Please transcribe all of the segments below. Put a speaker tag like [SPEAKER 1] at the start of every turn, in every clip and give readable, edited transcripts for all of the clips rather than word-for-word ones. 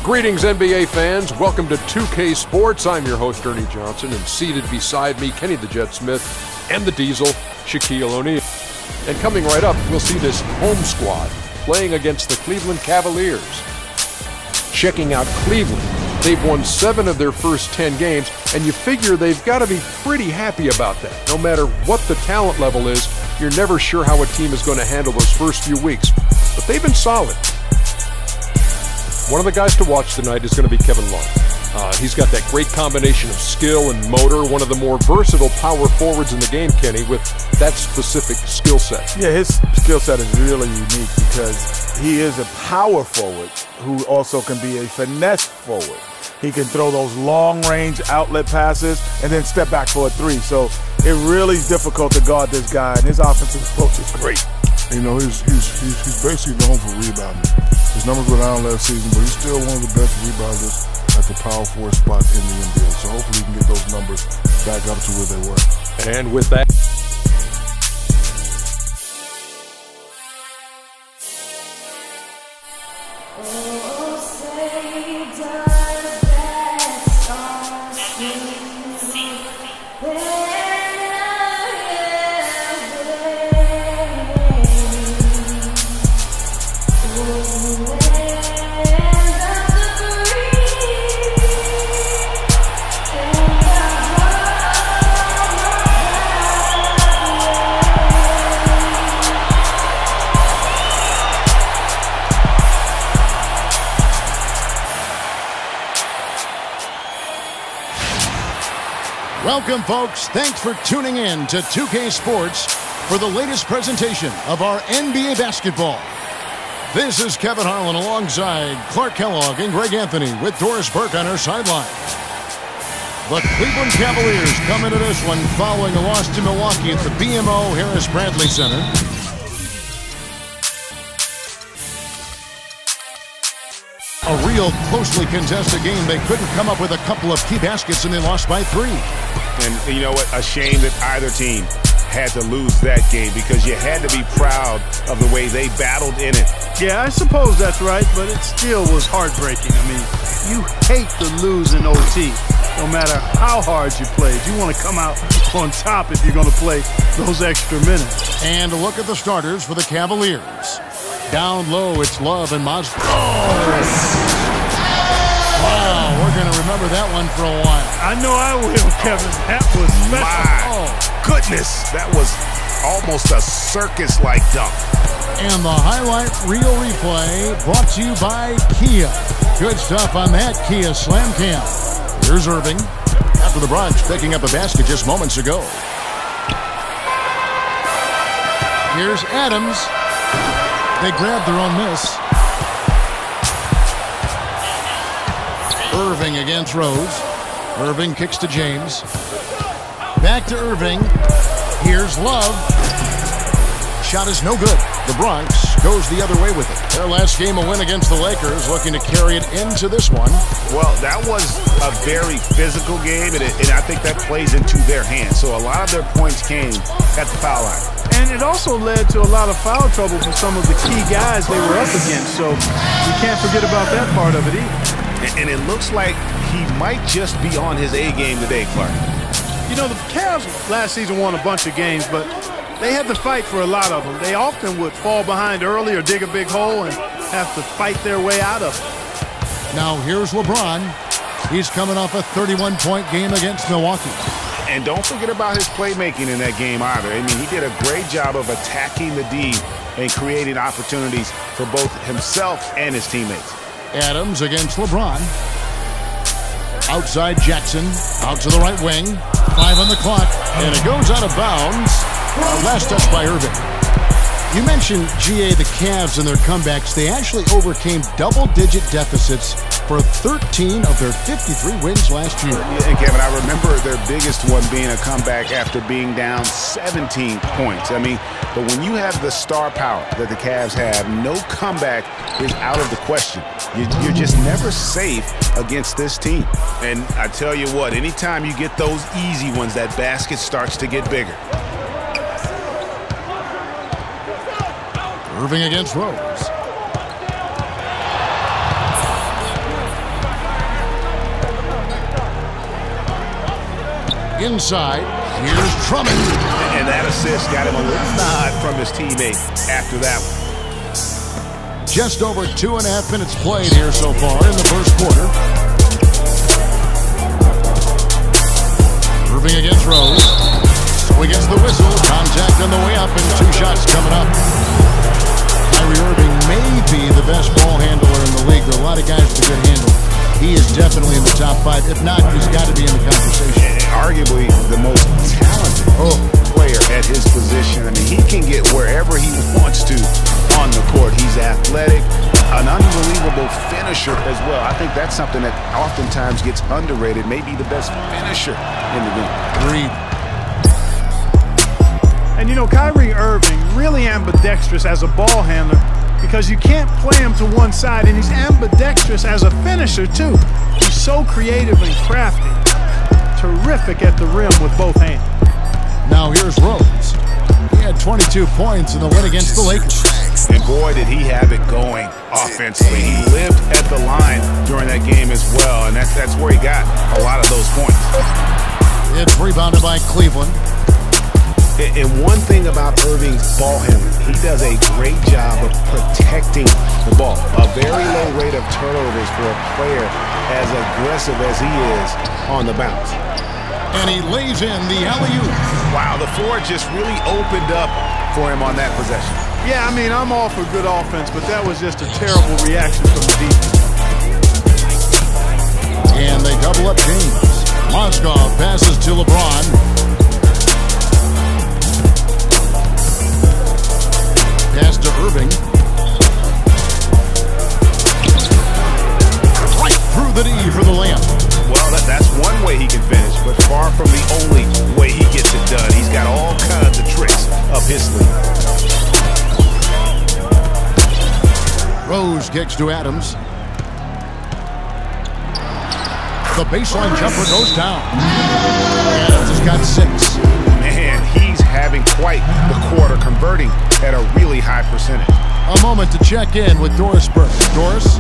[SPEAKER 1] Greetings, NBA fans. Welcome to 2K Sports. I'm your host, Ernie Johnson, and seated beside me, Kenny the Jet Smith and the Diesel, Shaquille O'Neal. And coming right up, we'll see this home squad playing against the Cleveland Cavaliers. Checking out Cleveland. They've won 7 of their first 10 games, and you figure they've got to be pretty happy about that. No matter what the talent level is, you're never sure how a team is going to handle those first few weeks. But they've been solid. One of the guys to watch tonight is going to be Kevin Love. He's got that great combination of skill and motor, one of the more versatile power forwards in the game, Kenny, with that specific skill set.
[SPEAKER 2] Yeah, his skill set is really unique because he is a power forward who also can be a finesse forward. He can throw those long-range outlet passes and then step back for a three. So it really is difficult to guard this guy, and his offensive approach is great.
[SPEAKER 3] You know, he's basically known for rebounding. His numbers were down last season, but he's still one of the best rebounders at the power forward spot in the NBA. So hopefully he can get those numbers back up to where they were.
[SPEAKER 1] And with that,
[SPEAKER 4] welcome, folks. Thanks for tuning in to 2K Sports for the latest presentation of our NBA basketball. This is Kevin Harlan alongside Clark Kellogg and Greg Anthony with Doris Burke on our sideline. The Cleveland Cavaliers come into this one following a loss to Milwaukee at the BMO Harris Bradley Center. A real closely contested game. They couldn't come up with a couple of key baskets and they lost by 3.
[SPEAKER 5] And you know what? A shame that either team had to lose that game because you had to be proud of the way they battled in it.
[SPEAKER 6] Yeah, I suppose that's right, but it still was heartbreaking. I mean, you hate to lose in OT. No matter how hard you played, you want to come out on top if you're going to play those extra minutes.
[SPEAKER 4] And a look at the starters for the Cavaliers. Down low, it's Love and Mosby. Oh! Wow, we're going to remember that one for a while.
[SPEAKER 6] I know I will, Kevin. That was special.
[SPEAKER 5] My goodness, that was almost a circus-like dunk.
[SPEAKER 4] And the highlight reel replay brought to you by Kia. Good stuff on that Kia Slam Cam. Here's Irving after the brunch, picking up a basket just moments ago. Here's Adams. They grabbed their own miss. Irving against Rose. Irving kicks to James. Back to Irving. Here's Love. Shot is no good. The Bronx goes the other way with it. Their last game a win against the Lakers, looking to carry it into this one.
[SPEAKER 5] Well, that was a very physical game, and I think that plays into their hands. So a lot of their points came at the foul line.
[SPEAKER 6] And it also led to a lot of foul trouble for some of the key guys they were up against. So you can't forget about that part of it either.
[SPEAKER 5] And it looks like he might just be on his A game today, Clark.
[SPEAKER 6] You know, the Cavs last season won a bunch of games, but they had to fight for a lot of them. They often would fall behind early or dig a big hole and have to fight their way out of it.
[SPEAKER 4] Now here's LeBron. He's coming off a 31-point game against Milwaukee.
[SPEAKER 5] And don't forget about his playmaking in that game either. I mean, he did a great job of attacking the D and creating opportunities for both himself and his teammates.
[SPEAKER 4] Adams against LeBron. Outside Jackson. Out to the right wing. 5 on the clock. And it goes out of bounds. Last touch by Irving. You mentioned, GA, the Cavs and their comebacks. They actually overcame double-digit deficits for 13 of their 53 wins last year.
[SPEAKER 5] And Kevin, I remember their biggest one being a comeback after being down 17 points. I mean, but when you have the star power that the Cavs have, no comeback is out of the question. You're just never safe against this team. And I tell you what, anytime you get those easy ones, that basket starts to get bigger.
[SPEAKER 4] Irving against Rose. Inside, here's Drummond.
[SPEAKER 5] And that assist got him a little nod from his teammate after that one.
[SPEAKER 4] Just over 2.5 minutes played here so far in the first quarter. Irving against Rose. So he gets the whistle. Contact on the way up and 2 shots coming up. Kyrie Irving may be the best ball handler in the league. There are a lot of guys with a good handle. He is definitely in the top 5. If not, he's got to be in the conversation.
[SPEAKER 5] And arguably the most talented player at his position. I mean, he can get wherever he wants to on the court. He's athletic, an unbelievable finisher as well. I think that's something that oftentimes gets underrated. Maybe the best finisher in the game.
[SPEAKER 4] Agreed.
[SPEAKER 6] And you know, Kyrie Irving really ambidextrous as a ball handler because you can't play him to one side, and he's ambidextrous as a finisher too. He's so creative and crafty. Terrific at the rim with both hands.
[SPEAKER 4] Now here's Rose. He had 22 points in the win against the Lakers.
[SPEAKER 5] And boy, did he have it going offensively. He lived at the line during that game as well, and that's where he got a lot of those points.
[SPEAKER 4] It's rebounded by Cleveland.
[SPEAKER 5] And one thing about Irving's ball handling, he does a great job of protecting the ball. A very low rate of turnovers for a player as aggressive as he is on the bounce.
[SPEAKER 4] And he lays in the alley-oop.
[SPEAKER 5] Wow, the floor just really opened up for him on that possession.
[SPEAKER 6] Yeah, I mean, I'm all for good offense, but that was just a terrible reaction from the defense.
[SPEAKER 4] And they double up James. Moskov passes to LeBron. Pass to Irving. Right through the D for the layup.
[SPEAKER 5] Well, that's one way he can finish, but far from the only way he gets it done. He's got all kinds of tricks up his sleeve.
[SPEAKER 4] Rose kicks to Adams. The baseline jumper goes down. Adams has got 6.
[SPEAKER 5] Man, he's having quite the quarter, converting at a really high percentage.
[SPEAKER 4] A moment to check in with Doris Burke. Doris?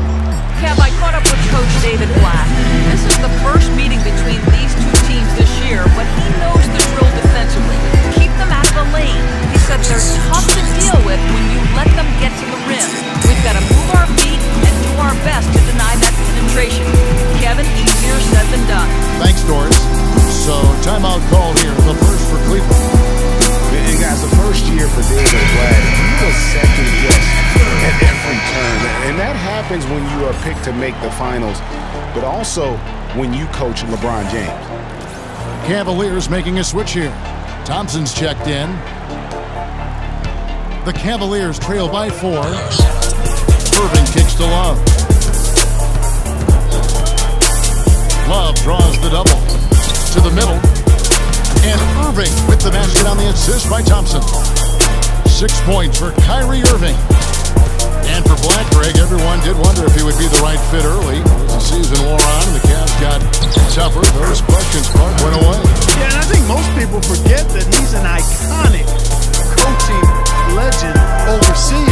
[SPEAKER 7] Kev, I caught up with Coach David Black. This is the first meeting between these 2 teams this year, but he knows the drill defensively. Keep them out of the lane. He said they're tough to deal with when you let them get to the rim. We've got to move our feet and do our best to deny that penetration. Kevin, easier said than done.
[SPEAKER 4] Thanks, Doris. So, timeout call here, the first for Cleveland.
[SPEAKER 5] And guys, the first year for David Black, he was second-guessed at every turn. And that happens when you are picked to make the finals, but also when you coach LeBron James.
[SPEAKER 4] Cavaliers making a switch here. Thompson's checked in. The Cavaliers trail by 4. Irving kicks to Love. Love draws the double. To the middle. And Irving with the basket on the assist by Thompson. 6 points for Kyrie Irving. And for Black, Greg, everyone did wonder if he would be the right fit early. As the season wore on and the Cavs got tougher, those questions went away.
[SPEAKER 6] Yeah, and I think most people forget that he's an iconic coaching legend overseas.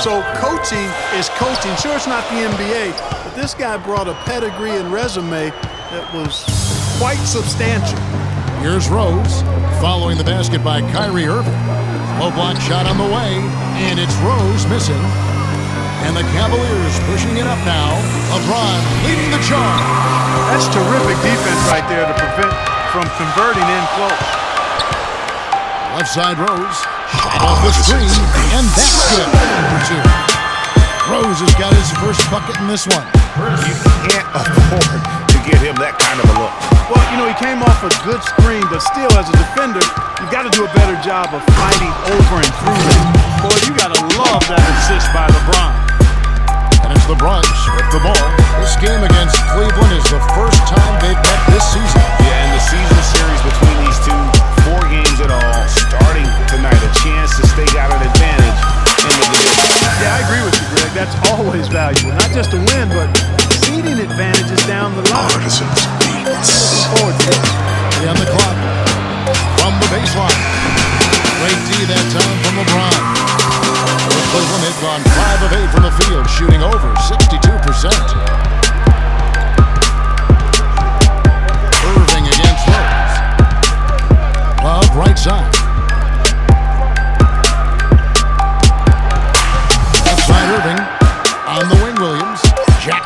[SPEAKER 6] So coaching is coaching. Sure, it's not the NBA, but this guy brought a pedigree and resume that was quite substantial.
[SPEAKER 4] Here's Rose, following the basket by Kyrie Irving. Low block shot on the way, and it's Rose missing. And the Cavaliers pushing it up now. LeBron leading the charge.
[SPEAKER 6] That's terrific defense right there to prevent from converting in close.
[SPEAKER 4] Left side Rose, shot off the screen, and that's good. For 2. Rose has got his first bucket in this one.
[SPEAKER 5] You can't afford to give him that kind of a look.
[SPEAKER 6] Well, you know, he came off a good screen, but still, as a defender, you've got to do a better job of fighting over and through them. Boy, you got to love that assist by LeBron.
[SPEAKER 4] And it's the Bruins with the ball. This game against Cleveland is the first time they've met this season.
[SPEAKER 5] Yeah, and the season series between these two, 4 games at all, starting tonight, a chance to stake out an advantage in the division.
[SPEAKER 6] Yeah, I agree with you, Greg. That's always valuable. Not just to win, but seeding advantages down the line. Looking forward to it.
[SPEAKER 4] On the clock. From the baseline. Great D that time from LeBron. Cleveland had gone 5 of 8 from the field, shooting over 62%. Irving against Rose.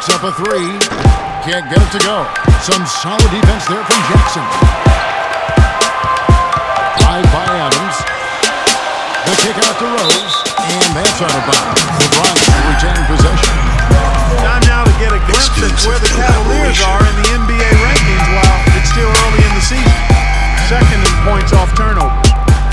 [SPEAKER 4] Puts up a three. Can't get it to go. Some solid defense there from Jackson. Drive by Adams. The kick out to Rose. And that's out of bounds. The Bronx retain possession.
[SPEAKER 6] Time now to get a glimpse at where the Cavaliers are in the NBA rankings while it's still early in the season. Second in points off turnover.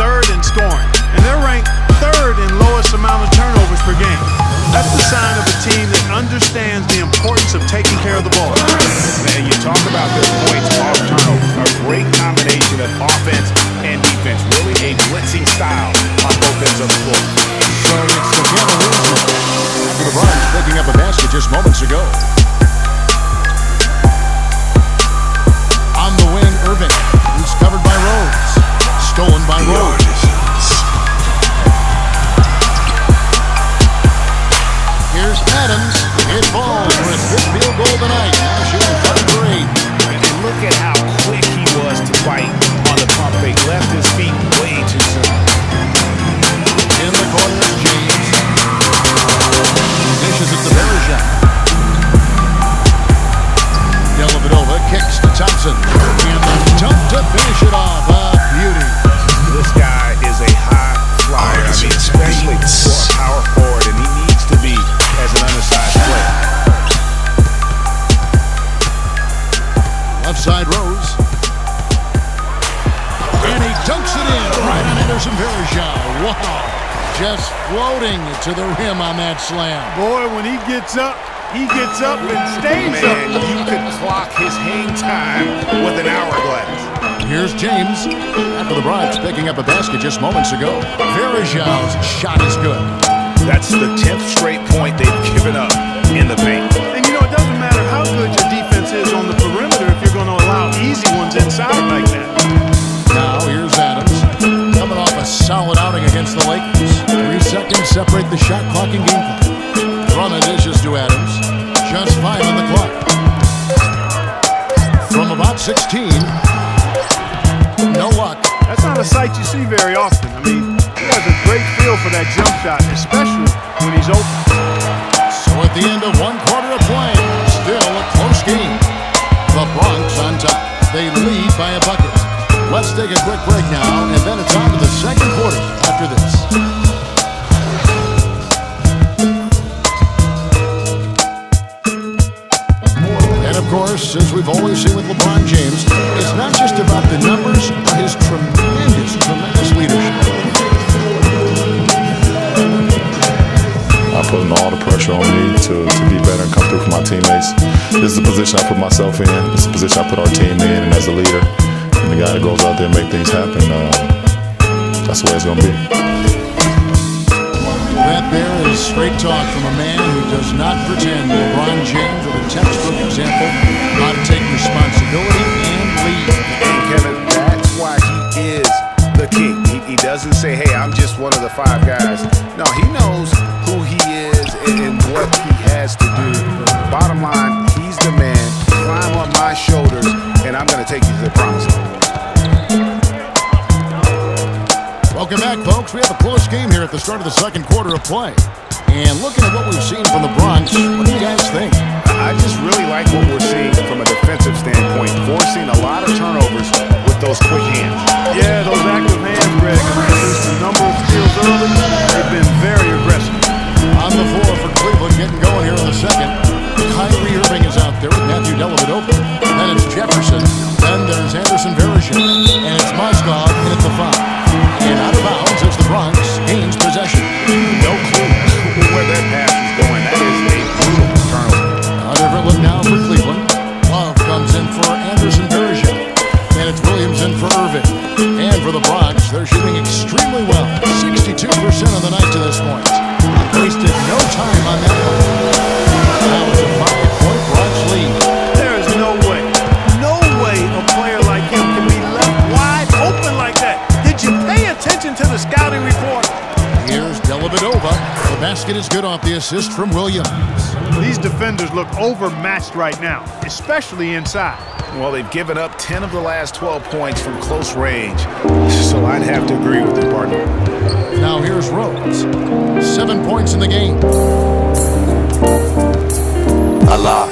[SPEAKER 6] Third in scoring. And they're ranked third in lowest amount of turnovers per game. That's the sign of a team that understands the importance of taking care of the ball.
[SPEAKER 5] Man, you talk about their points off turnovers. A great combination of offense and defense. Really a blitzing style on both ends of the floor.
[SPEAKER 4] So it's the Cavaliers. The Bronx picking up a basket just moments ago. On the wing, Irving. He's covered by Rose. Stolen by Rose. Here's Adams. It falls for his fifth field goal tonight. Now shooting from 3.
[SPEAKER 5] And look at how quick he was to fight on the pump fake. Left his feet way too soon.
[SPEAKER 4] In the corner is James. Dishes it to Bergeron. Dellavedova kicks to Thompson. And the dunk to finish it off. A beauty.
[SPEAKER 5] This guy is a high flyer. I mean, especially for a power forward, and he needs to be as an undersized player.
[SPEAKER 4] Left side Rose. And he dunks it in right on Anderson Bergeron. Wow. Just floating to the rim on that slam.
[SPEAKER 6] Boy, when he gets up and stays
[SPEAKER 5] Man,
[SPEAKER 6] up.
[SPEAKER 5] you could clock his hang time with an hourglass.
[SPEAKER 4] Here's James. After the Bronx picking up a basket just moments ago. Bergeron's shot is good.
[SPEAKER 5] That's the 10th straight point they've given up in the paint.
[SPEAKER 6] And you know, it doesn't matter how good your defense is on the perimeter if you're going to allow easy ones inside like that.
[SPEAKER 4] Now here's Adams. Coming off a solid outing against the Lakers. 3 seconds separate the shot clock and game clock. Drummond dishes to Adams. Just 5 on the clock. From about 16. No luck.
[SPEAKER 6] That's not a sight you see very often. I mean, he has a great feel for that jump shot, especially when he's open.
[SPEAKER 4] So at the end of 1 quarter of play, still a close game. The Bronx on top. They lead by a bucket. Let's take a quick break now, and then it's on to the second quarter after this. And of course, as we've always seen with LeBron James, it's not just about the numbers, but his tremendous leadership.
[SPEAKER 3] I'm putting all the pressure on me to be better and come through for my teammates. This is the position I put myself in. This is the position I put our team in, and as a leader, and the guy that goes out there and make things happen, that's the way it's going to be.
[SPEAKER 4] That there is straight talk from a man who does not pretend. LeBron James with a textbook example how to take responsibility and lead.
[SPEAKER 5] And Kevin, that's why he is the king. He doesn't say, hey, I'm just one of the 5 guys. No, he knows who he is and what he has to do. Bottom line, he's the man. Climb on my shoulders, and I'm going to take you to the promised land.
[SPEAKER 4] Welcome back, folks. We have a close game here at the start of the second quarter of play. And looking at what we've seen from the Bronx, what do you guys think?
[SPEAKER 5] I just really like what we're seeing from a defensive standpoint, forcing a lot of turnovers with those quick hands.
[SPEAKER 6] Yeah, those active hands, Greg, have produced a number of steals early. They've been very aggressive.
[SPEAKER 4] On the floor for Cleveland, getting going here in the second. Kyrie Irving is out there with Matthew Dellavedova. Then it's Jefferson. Then there's Anderson Bergeron. And it's Moskov in at the 5. And out of bounds, it's the Bronx. Gains possession.
[SPEAKER 5] No clue where that pass is going. That is a brutal turnover.
[SPEAKER 4] A different look now for Cleveland. Love comes in for Anderson Bergeron. And it's Williams in for Irving. And for the Bronx, they're shooting extremely well. 62% of the night to this point. Wasted no time on that one. Now it's a 5-point Bronx lead.
[SPEAKER 6] There is no way a player like him can be left wide open like that. Did you pay attention to the scouting report?
[SPEAKER 4] Here's Dellavedova. The basket is good off the assist from Williams.
[SPEAKER 6] These defenders look overmatched right now, especially inside.
[SPEAKER 5] Well, they've given up 10 of the last 12 points from close range, so I'd have to agree with you, partner.
[SPEAKER 4] Now here's Rose. 7 points in the game.
[SPEAKER 8] Allah.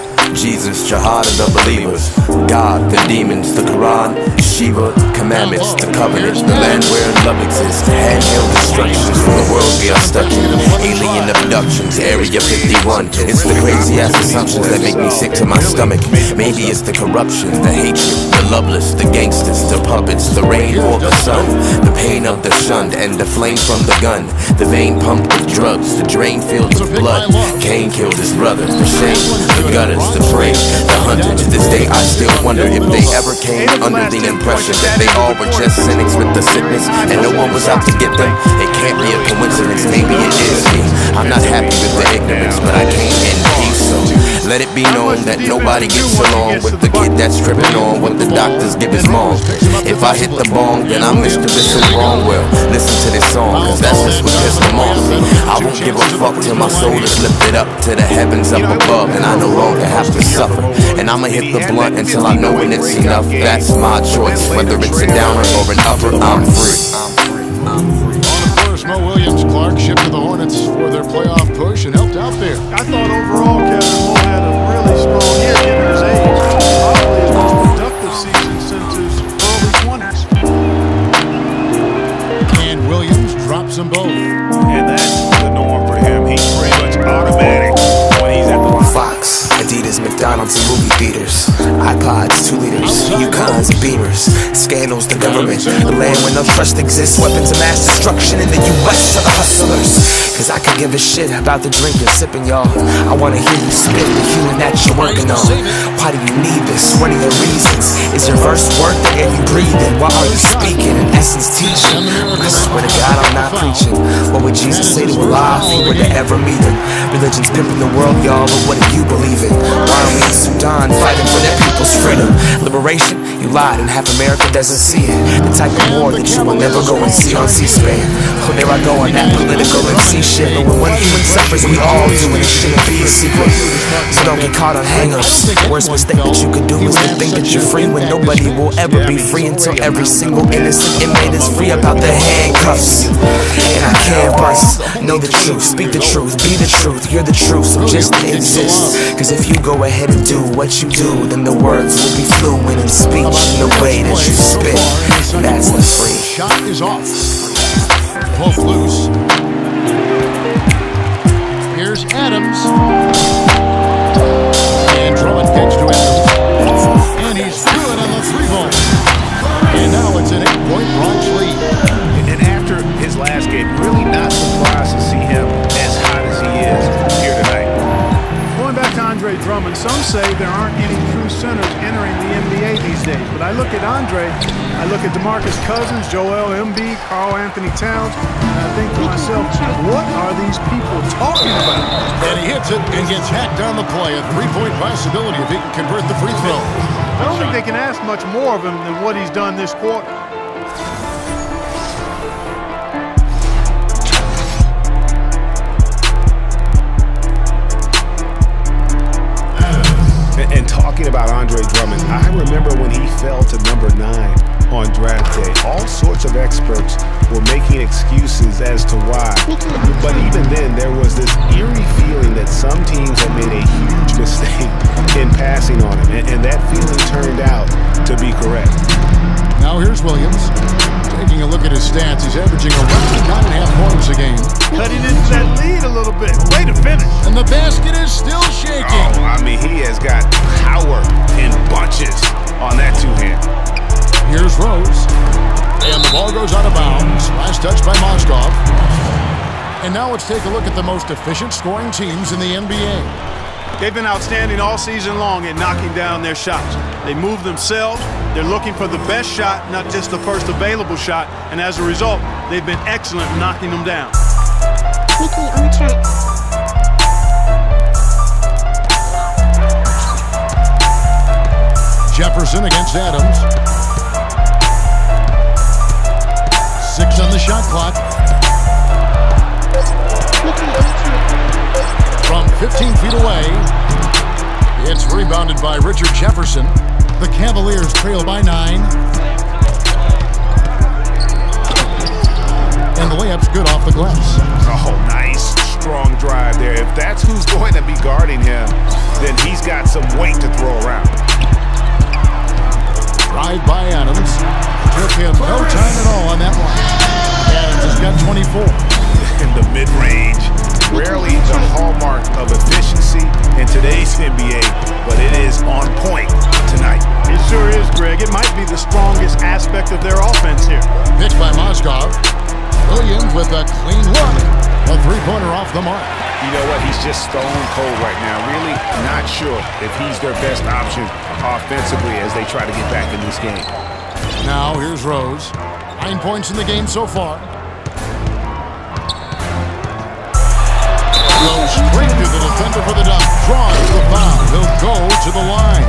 [SPEAKER 8] the believers. God, the demons, the Quran, Shiva, commandments, the covenant, the land where love exists, handheld instructions from the world we are stuck in, alien abductions, Area 51. It's the crazy ass assumptions that make me sick to my stomach. Maybe it's the corruption, the hatred, the loveless, the gangsters, the puppets, the rain or the sun, the pain of the shunned and the flame from the gun, the vein pumped with drugs, the drain filled with blood. Cain killed his brother, the shame, the gutters, the frame, the hunter. To this day I still wonder if they ever came under the impression that they all were just cynics with the sickness and no one was out to get them. It can't be a coincidence, maybe it is me. I'm not happy with the ignorance, but I came in peace, so let it be known that nobody gets along with the kid that's tripping on what the doctors give his mom. If I hit the bong, then I'm mischievous and wrong. Well, listen to this song, cause that's just what pissed them off. I won't give a fuck till my soul is lifted up to the heavens up above, and I no longer have to suffer. And I'ma hit the blunt until I know when it's enough. That's my choice, whether it's a downer or an upper, I'm free.
[SPEAKER 4] Mo Williams, Clark shipped to the Hornets for their playoff push and helped out there.
[SPEAKER 6] I thought overall Kevin Mo had a really strong year given his age. Probably his most productive season since his early 20s.
[SPEAKER 4] And Williams drops them both.
[SPEAKER 5] And that's the norm for him. He's pretty much automatic when he's at the line.
[SPEAKER 8] Fox, Adidas, McDonald's, and movie theaters, iPods, 2 liters, Yukons and Beamers, scandals, the government, the land where no trust exists, weapons of mass destruction in the U.S. are the hustlers. Cause I could give a shit about the drink you're sipping, y'all. I wanna hear you spit the human that you're working on. Why do you need this? What are your reasons? Is your verse worth the air you breathing? Why are you speaking? In essence, teaching. I swear to God, I'm not preaching. What would Jesus say to Allah if he were to ever meet him? Religion's pimping the world, y'all, but what do you believe in? Why are we in Sudan fighting for their people's freedom? Liberation? You lied and half America doesn't see it. The type of war that you will never go and see on C-SPAN. Oh, there I go on that political MC shit. But when one human suffers, we all do, and it shouldn't be a secret. So don't get caught on hang-ups. The worst mistake that you could do is to think that you're free when nobody will ever be free until every single innocent inmate is free about their handcuffs. And I can't bust. Know the truth, speak the truth, be the truth. You're the truth, so just exist. Cause if you go ahead and do what you do, then the words will be fluent in speech in the way that you spit. That's the free.
[SPEAKER 4] Shot is off. Both loose. Here's Adams. And Drummond kicks to Adams. And he's good on the 3-ball. And now it's an 8-point Bronx lead.
[SPEAKER 5] And after his last game, really not surprised to see him as hot as he is here tonight.
[SPEAKER 6] Going back to Andre Drummond, some say there aren't any true centers entering the NBA these days. But I look at Andre, I look at DeMarcus Cousins, Joel Embiid, Karl Anthony Towns, and I think to myself, what are these people talking about?
[SPEAKER 4] And he hits it and gets hacked down the play. A 3-point possibility if he can convert the free throw.
[SPEAKER 6] I don't think they can ask much more of him than what he's done this quarter.
[SPEAKER 5] And talking about Andre Drummond, I remember when he fell to number 9 on draft day. All sorts of experts were making excuses as to why. But even then, there was this eerie feeling that some teams had made a huge mistake in passing on him. And that feeling turned out to be correct.
[SPEAKER 4] Now here's Williams. Taking a look at his stats, he's averaging around 9.5 points a game.
[SPEAKER 6] Cutting into that lead a little bit. Way to finish.
[SPEAKER 4] And the basket is still shaking.
[SPEAKER 5] Oh, I mean, he has got power in bunches on that 2-hand.
[SPEAKER 4] Here's Rose. And the ball goes out of bounds. Last touch by Moskov. And now let's take a look at the most efficient scoring teams in the NBA.
[SPEAKER 6] They've been outstanding all season long at knocking down their shots. They move themselves. They're looking for the best shot, not just the first available shot. And as a result, they've been excellent in knocking them down.
[SPEAKER 9] Mickey on the track.
[SPEAKER 4] Jefferson against Adams. 6 on the shot clock. From 15 feet away, it's rebounded by Richard Jefferson. The Cavaliers trail by 9. And the layup's good off the glass.
[SPEAKER 5] Oh, nice, strong drive there. If that's who's going to be guarding him, then he's got some weight to throw around.
[SPEAKER 4] Drive by Adams. Took him no time at all on that one. Adams has got 24.
[SPEAKER 5] In the mid-range, rarely the hallmark of efficiency in today's NBA, but it is on point tonight.
[SPEAKER 6] It sure is, Greg. It might be the strongest aspect of their offense here.
[SPEAKER 4] Picked by Mozgov. Williams with a clean look. A three-pointer off the mark.
[SPEAKER 5] You know what? He's just stone cold right now. Really not sure if he's their best option offensively as they try to get back in this game.
[SPEAKER 4] Now here's Rose. 9 points in the game so far. Goes straight to the defender for the dunk. Draws the foul. He'll go to the line.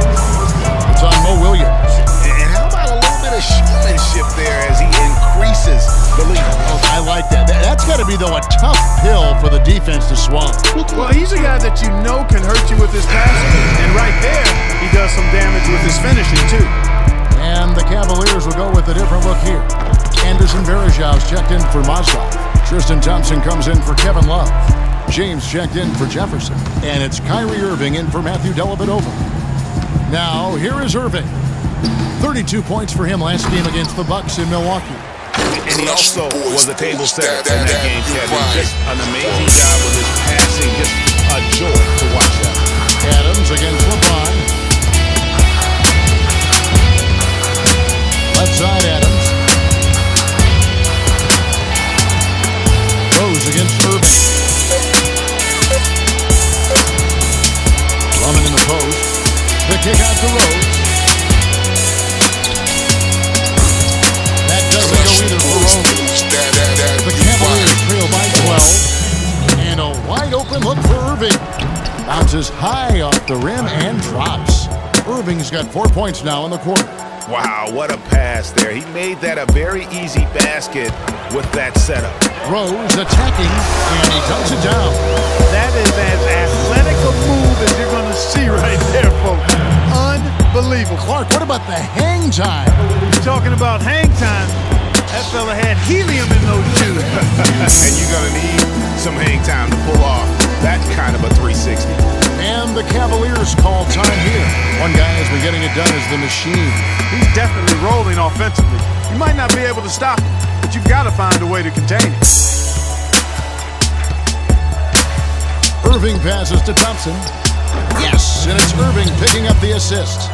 [SPEAKER 4] It's on Mo Williams.
[SPEAKER 5] And how about a little bit of showmanship there as he increases the lead?
[SPEAKER 4] Oh, I like that. That's got to be, though, a tough pill for the defense to swallow.
[SPEAKER 6] Well, he's a guy that you know can hurt you with his passing. And right there, he does some damage with his finishing, too.
[SPEAKER 4] And the Cavaliers will go with a different look here. Anderson Varejão's checked in for Mozgov. Tristan Thompson comes in for Kevin Love. James checked in for Jefferson. And it's Kyrie Irving in for Matthew Dellavedova. Now, here is Irving. 32 points for him last game against the Bucks in Milwaukee.
[SPEAKER 5] And he also was a table setter in that game, Kevin. Just an amazing job with his passing. Just a joy to watch that.
[SPEAKER 4] Adams against LeBron. Left side Adams. Rose against Irving. Drummond in the post. The kick out to Rose. That doesn't go either for Rose. The Cavaliers trail by 12. And a wide open look for Irving. Bounces high off the rim and drops. Irving's got 4 points now in the quarter.
[SPEAKER 5] Wow, what a pass there. He made that a very easy basket with that setup.
[SPEAKER 4] Rose attacking, and he dunks it down.
[SPEAKER 6] That is as athletic a move as you're going to see right there, folks. Unbelievable.
[SPEAKER 4] Clark, what about the hang time?
[SPEAKER 6] You're talking about hang time. That fella had helium in those shoes.
[SPEAKER 5] And you're going to need some hang time to pull off that kind of a 360.
[SPEAKER 4] And the Cavaliers call time here. One guy has been getting it done as the machine.
[SPEAKER 6] He's definitely rolling offensively. You might not be able to stop him, but you've got to find a way to contain it.
[SPEAKER 4] Irving passes to Thompson. Yes, and it's Irving picking up the assist.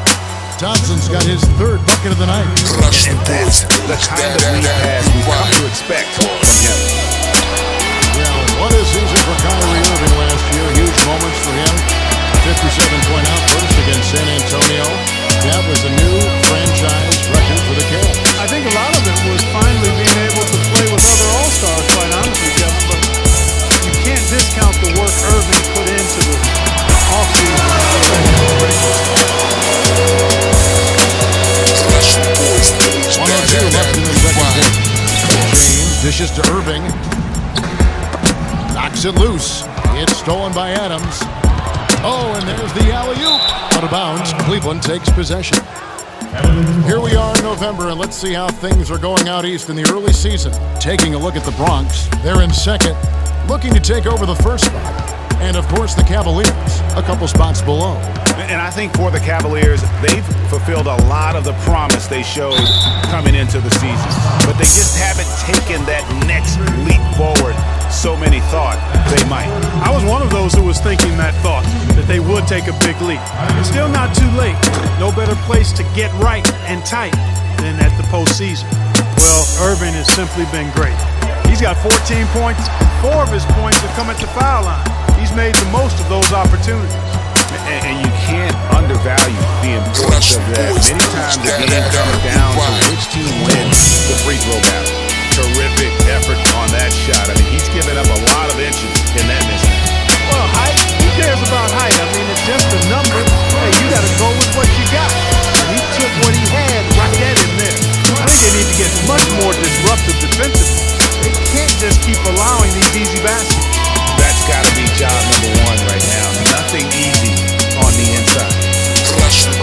[SPEAKER 4] Thompson's got his third bucket of the night.
[SPEAKER 5] And that's the kind of lead pass we've come to expect.
[SPEAKER 4] Well, what a season for Kyrie Irving last year. Huge moments for him. 57-point outburst against San Antonio. That was a new franchise record for the Cavs.
[SPEAKER 6] I think a lot of it was finally being able to play with other all-stars, quite honestly, Kevin. But you can't discount the work Irving put into the offseason.
[SPEAKER 4] 102 left in the second quarter. James dishes to Irving. Knocks it loose. It's stolen by Adams. Oh, and there's the alley-oop. Out of bounds. Cleveland takes possession. Here we are in November, and let's see how things are going out east in the early season. Taking a look at the Bronx. They're in second, looking to take over the first spot. And, of course, the Cavaliers, a couple spots below.
[SPEAKER 5] And I think for the Cavaliers, they've fulfilled a lot of the promise they showed coming into the season. But they just haven't taken that next leap forward so many thought they might.
[SPEAKER 6] I was one of those who was thinking that thought, that they would take a big leap. It's still not too late. No better place to get right and tight than at the postseason. Well, Irving has simply been great. He's got 14 points. 4 of his points have come at the foul line. He's made the most of those opportunities.
[SPEAKER 5] And you can't undervalue the importance of that. Many times the game comes down to which team wins the free throw battle. Terrific effort on that shot. I mean, he's given up a lot of inches in that mismatch.
[SPEAKER 6] Well, height, who cares about height? I mean, it's just a number. Hey, you got to go with what you got. And he took what he had right at him there. I think they need to get much more disruptive defensively. They can't just keep allowing these easy baskets.
[SPEAKER 5] That's got to be job number 1 right now. Nothing easy on the inside.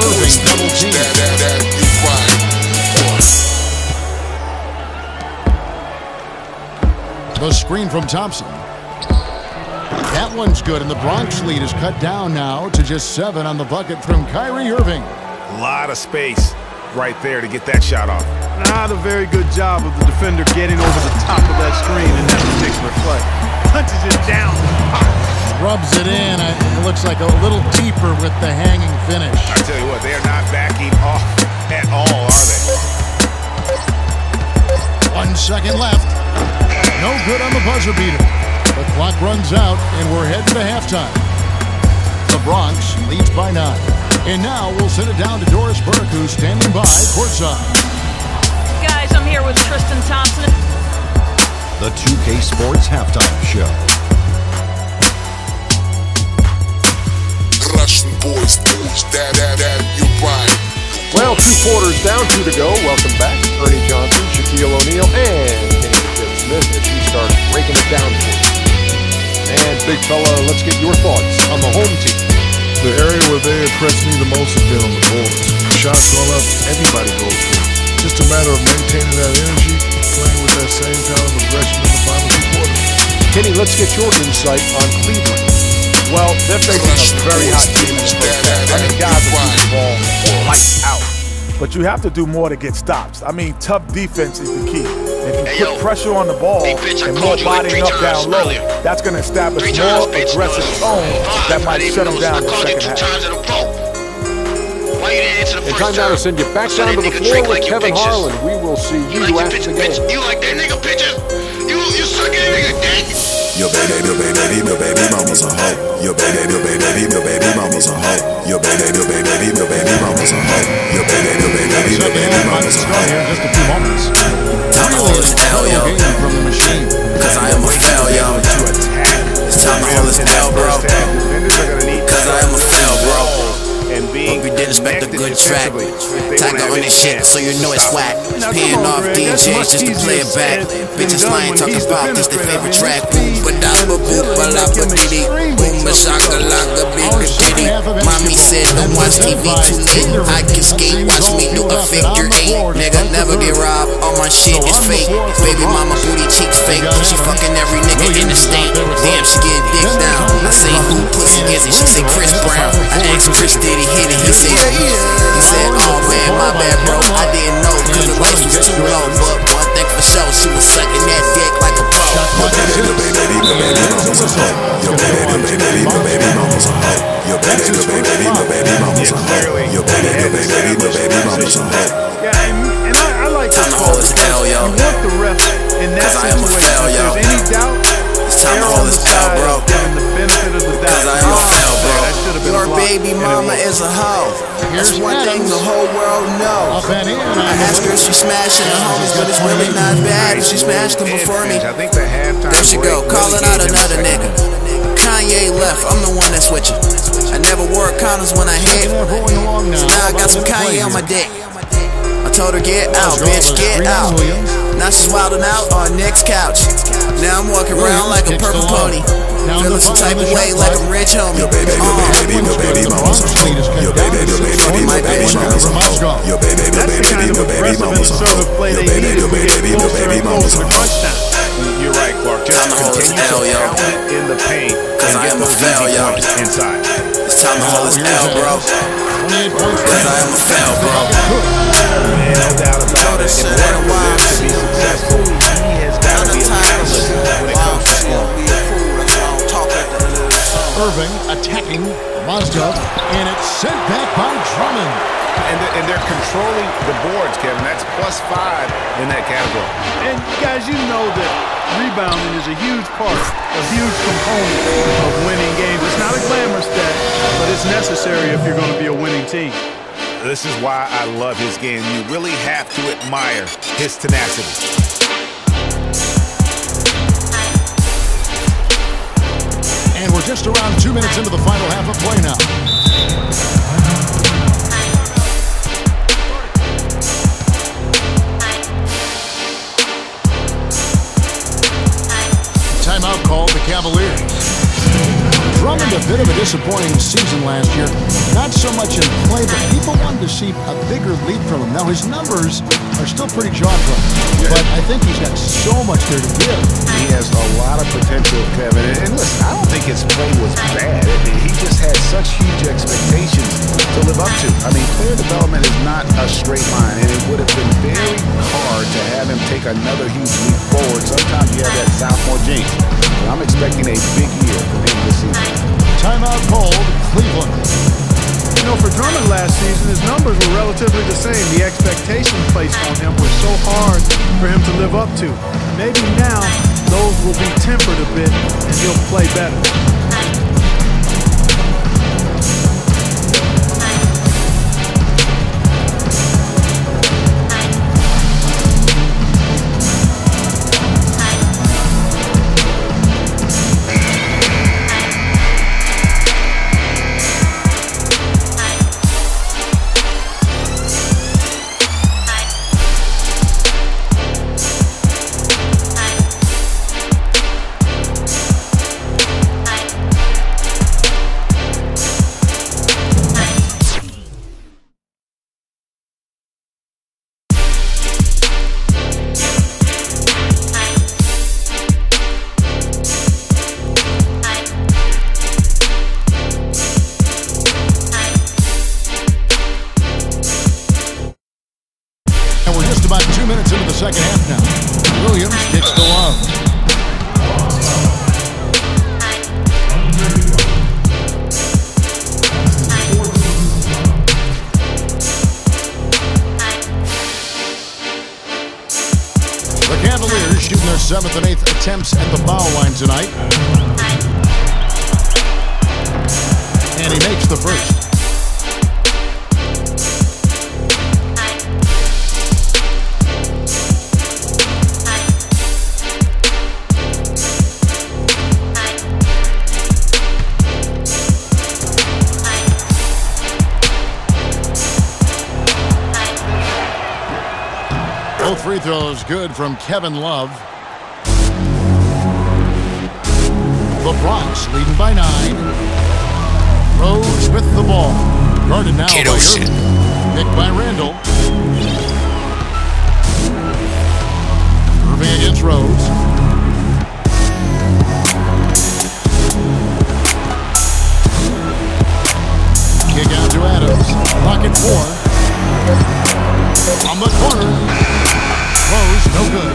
[SPEAKER 4] Irving double team. The screen from Thompson. That one's good, and the Bronx lead is cut down now to just 7 on the bucket from Kyrie Irving.
[SPEAKER 5] A lot of space right there to get that shot off.
[SPEAKER 6] Not a very good job of the defender getting over the top of that screen in that particular play. Punches it down.
[SPEAKER 4] Rubs it in. It looks like a little deeper with the hanging finish.
[SPEAKER 5] I tell you what, they are not backing off at all, are they?
[SPEAKER 4] 1 second left. No good on the buzzer beater. The clock runs out, and we're heading to halftime. The Bronx leads by 9. And now we'll send it down to Doris Burke, who's standing by courtside.
[SPEAKER 7] Guys, I'm here with Tristan Thompson.
[SPEAKER 4] The 2K Sports Halftime Show.
[SPEAKER 10] Russian boys, you're right.
[SPEAKER 1] Well, 2 quarters down, 2 to go. Welcome back, Ernie Johnson, Shaquille O'Neal, and Kenny Smith as we start breaking it down for you. And big fella, let's get your thoughts on the home team.
[SPEAKER 3] The area where they impressed me the most has been on the boards. Shots going up, everybody goes for it. Just a matter of maintaining that energy, playing with that same kind of aggression in the final 2 quarters.
[SPEAKER 1] Kenny, let's get your insight on Cleveland.
[SPEAKER 2] Well, they're facing a very hot team in the first half. I mean, guys are shooting the ball lights out. But you have to do more to get stops. I mean, tough defense is the key. If you put pressure on the ball and more bodying up down low, that's going to establish more aggressive tone that might shut them down in the second half.
[SPEAKER 1] And time now to send you back down to the floor with Kevin Harlan. We will see you after the game.
[SPEAKER 10] You like that nigga picture? You suck that nigga dick?
[SPEAKER 11] Your baby mama's a hoe. Your baby mama's a hoe. Your baby mama's a hoe. Your baby mama's a hoe.
[SPEAKER 4] Just a few moments.
[SPEAKER 8] Time to hold this L, yo.
[SPEAKER 4] From the machine.
[SPEAKER 8] Cause I am a fail, yo. It's time to hold this L, bro. Cause I am a fail, bro. Hope you did expect a good track. Tiger on this shit, so you know it's whack. Paying off DJs just to play it back. Bitches lying, talking about this their favorite track. Boom, ba-da, ba-boop, ba-la-ba-diddy. Boom, ba-shaka-laka, big-a-diddy. Mommy said don't watch TV too late. I can skate, watch me do a figure 8. Nigga, never get robbed, all my shit is fake. Baby mama booty cheeks fake. She fucking every nigga in the state. Damn, she get dick down. I say who pussy is it? She say Chris Brown. I asked Chris did he hit it? He said yeah. He said, oh man, my bad bro, I didn't know cause the bass was too low. But one thing for sure, she was sucking that dick like a pro.
[SPEAKER 11] Your baby mama's a hoe. Your baby mama's a hoe. Your baby mama's a hoe. Your baby mama's a hoe.
[SPEAKER 6] Yeah, and I like
[SPEAKER 8] time to hold this L, yo.
[SPEAKER 6] You want the ref in that
[SPEAKER 8] Cause I am a fail, yo.
[SPEAKER 6] If there's any doubt,
[SPEAKER 8] it's time to hold this L, bro.
[SPEAKER 6] Given the benefit of the doubt.
[SPEAKER 8] Cause I am a fail, bro. Your baby mama is a hoe. That's one thing the whole world knows. I asked her if she smashing her homies, but it's really not bad if she smashed them before me. There she go, calling out another nigga. Kanye left, I'm the one that's with you. I never wore condoms when I hit. So now I got some Kanye on my dick. I told her get out, bitch, get out. Now she's wilding out on Nick's couch. Now I'm walking around like a purple pony. Feeling some type of way like I'm rich, homie.
[SPEAKER 11] Your baby mama's a hoe. Your baby mama's a hoe. Your baby mama's a hoe. Your baby mama's a hoe.
[SPEAKER 5] You're right, Clark. Just
[SPEAKER 8] time to hold this L, yo.
[SPEAKER 5] In the paint.
[SPEAKER 8] Cause I am a fail, yo.
[SPEAKER 5] Inside.
[SPEAKER 8] It's time to hold this L, bro. Cause I am a fail, bro.
[SPEAKER 5] No doubt about it. In order for this to be successful, he has got to be a catalyst when it comes to scoring.
[SPEAKER 4] Irving attacking Mozgov, and it's sent back by Drummond.
[SPEAKER 5] And they're controlling the boards, Kevin. That's +5 in that category.
[SPEAKER 6] And guys, you know that rebounding is a huge part, a huge component of winning games. It's not a glamour stat, but it's necessary if you're going to be a winning team.
[SPEAKER 5] This is why I love his game. You really have to admire his tenacity.
[SPEAKER 4] And we're just around 2 minutes into the final half of play now. Timeout called the Cavaliers. Drummond, a bit of a disappointing season last year. Not so much in play, but people wanted to see a bigger lead from him. Now, his numbers are still pretty jaw-dropping, but I think he's got so much there to give.
[SPEAKER 5] He has a lot of potential, Kevin. And listen, I don't think his play was bad. He just had such huge expectations to live up to. I mean, player development is not a straight line. take another huge leap forward. Sometimes you have that sophomore jinx. But I'm expecting a big year from him this season.
[SPEAKER 4] Timeout called, Cleveland.
[SPEAKER 6] You know, for Drummond last season, his numbers were relatively the same. The expectations placed on him were so hard for him to live up to. Maybe now those will be tempered a bit and he'll play better.
[SPEAKER 4] About 2 minutes into the second half now. Williams kicks to Love. The Cavaliers shooting their 7th and 8th attempts at the foul line tonight. And he makes the first. Both free throws good from Kevin Love. The Bronx leading by 9. Rose with the ball. Guarded now by Irving. Picked by Randall. Irving against Rose. Kick out to Adams. Pocket 4. On the corner. Rose, no good.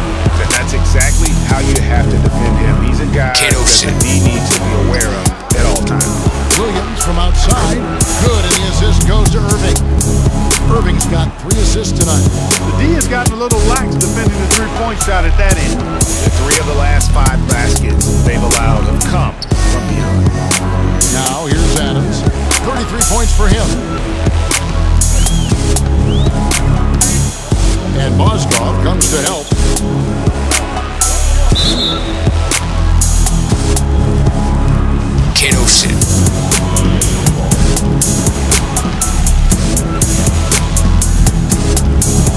[SPEAKER 5] That's exactly how you have to defend him. He's a guy that the D needs to be aware of at all times.
[SPEAKER 4] Williams from outside. Good, and the assist goes to Irving. Irving's got 3 assists tonight.
[SPEAKER 6] The D has gotten a little lax defending the three-point shot at that end.
[SPEAKER 5] The 3 of the last 5 baskets they've allowed have come from behind.
[SPEAKER 4] Now, here's Adams. 33 points for him. And Mozgov comes to help.
[SPEAKER 8] Kiddleson.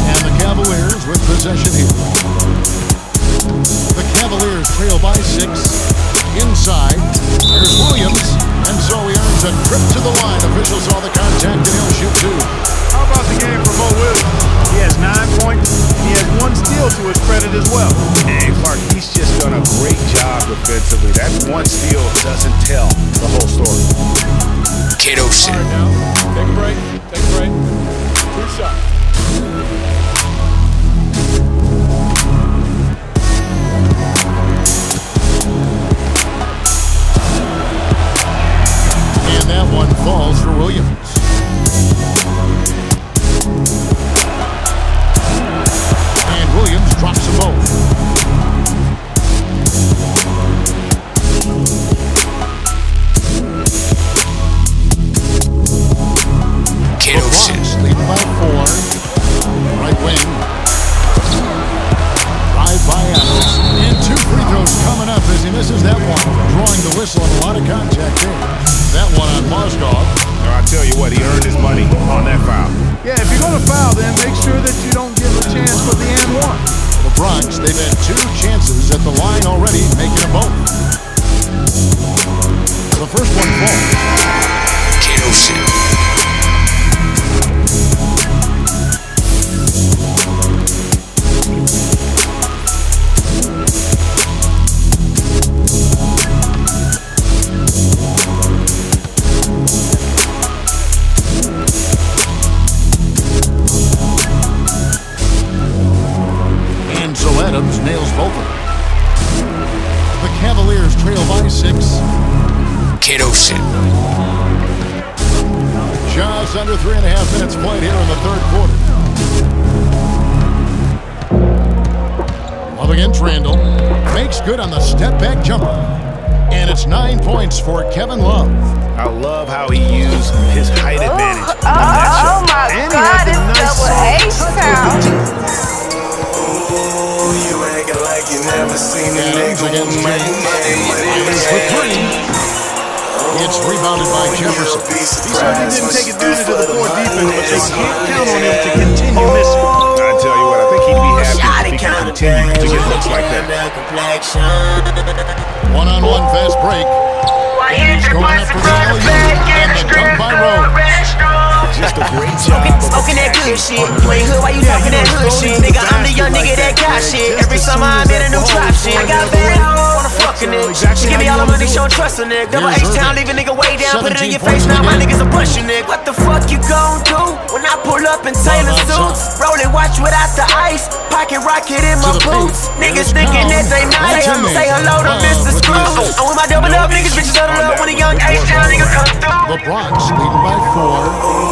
[SPEAKER 4] And the Cavaliers with possession here. The Cavaliers trail by 6. Inside. Here's Williams. And so he earns a trip to the line. Officials saw the contact and he'll shoot 2.
[SPEAKER 6] How about the game for Mo Williams? He has 9 points. He has 1 steal to his credit as well.
[SPEAKER 5] And Clark, he's just done a great job defensively. That 1 steal doesn't tell the whole story.
[SPEAKER 8] Kiddleson.
[SPEAKER 1] All right, now, take a break. Take a break. 2 shots.
[SPEAKER 4] And that one falls for Williams. Williams drops them both.
[SPEAKER 8] Kiddleson.
[SPEAKER 4] Leading by 4. Right wing. Drive by Adams. And 2 free throws coming up as he misses that one. Drawing the whistle and a lot of contact there. That one on Mozgov.
[SPEAKER 5] I tell you what, he earned his money on that foul.
[SPEAKER 6] Yeah, if you're going to foul, then make sure that you don't give a chance for the and 1.
[SPEAKER 4] The Bronx, they've had 2 chances at the line already, making them both. The first one falls.
[SPEAKER 8] Kiddleson.
[SPEAKER 4] Just under 3.5 minutes played here in the third quarter. Love against Randall. Makes good on the step-back jumper. And it's 9 points for Kevin Love.
[SPEAKER 5] I love how he used his height advantage.
[SPEAKER 12] Oh my God, it's double H-Town.
[SPEAKER 11] You acting like you never seen a nigga
[SPEAKER 4] against James. For three. It's rebounded by Jefferson.
[SPEAKER 6] He certainly didn't take advantage of the poor defense, but they can't count on him to continue missing.
[SPEAKER 5] I tell you what, I think he'd be happy if he can continue to get looks like that.
[SPEAKER 4] One-on-one fast break. He's going up for the alley-oop, and the dunk by Rose.
[SPEAKER 5] Just a great job.
[SPEAKER 8] Smoking that good shit. You ain't hood, why you talking that hood shit? Nigga, I'm the young nigga that got shit. Every summer I'm in a new drop shit. I got a bad hoe, wanna fuck a nigga. She give me all the money, show trust a nigga. Double H-Town, leave a nigga way down, put it in your face. Now my niggas will push you, nigga. What the fuck you gon' do when I pull up in Taylor suits? Rollin' watch without the ice, pocket rocket in my boots. Niggas thinking that they nice. Say hello to Mr. Screws. I'm with my double up niggas, bitches on the low when a young H-Town nigga come through.
[SPEAKER 4] The Bronx leading by 4.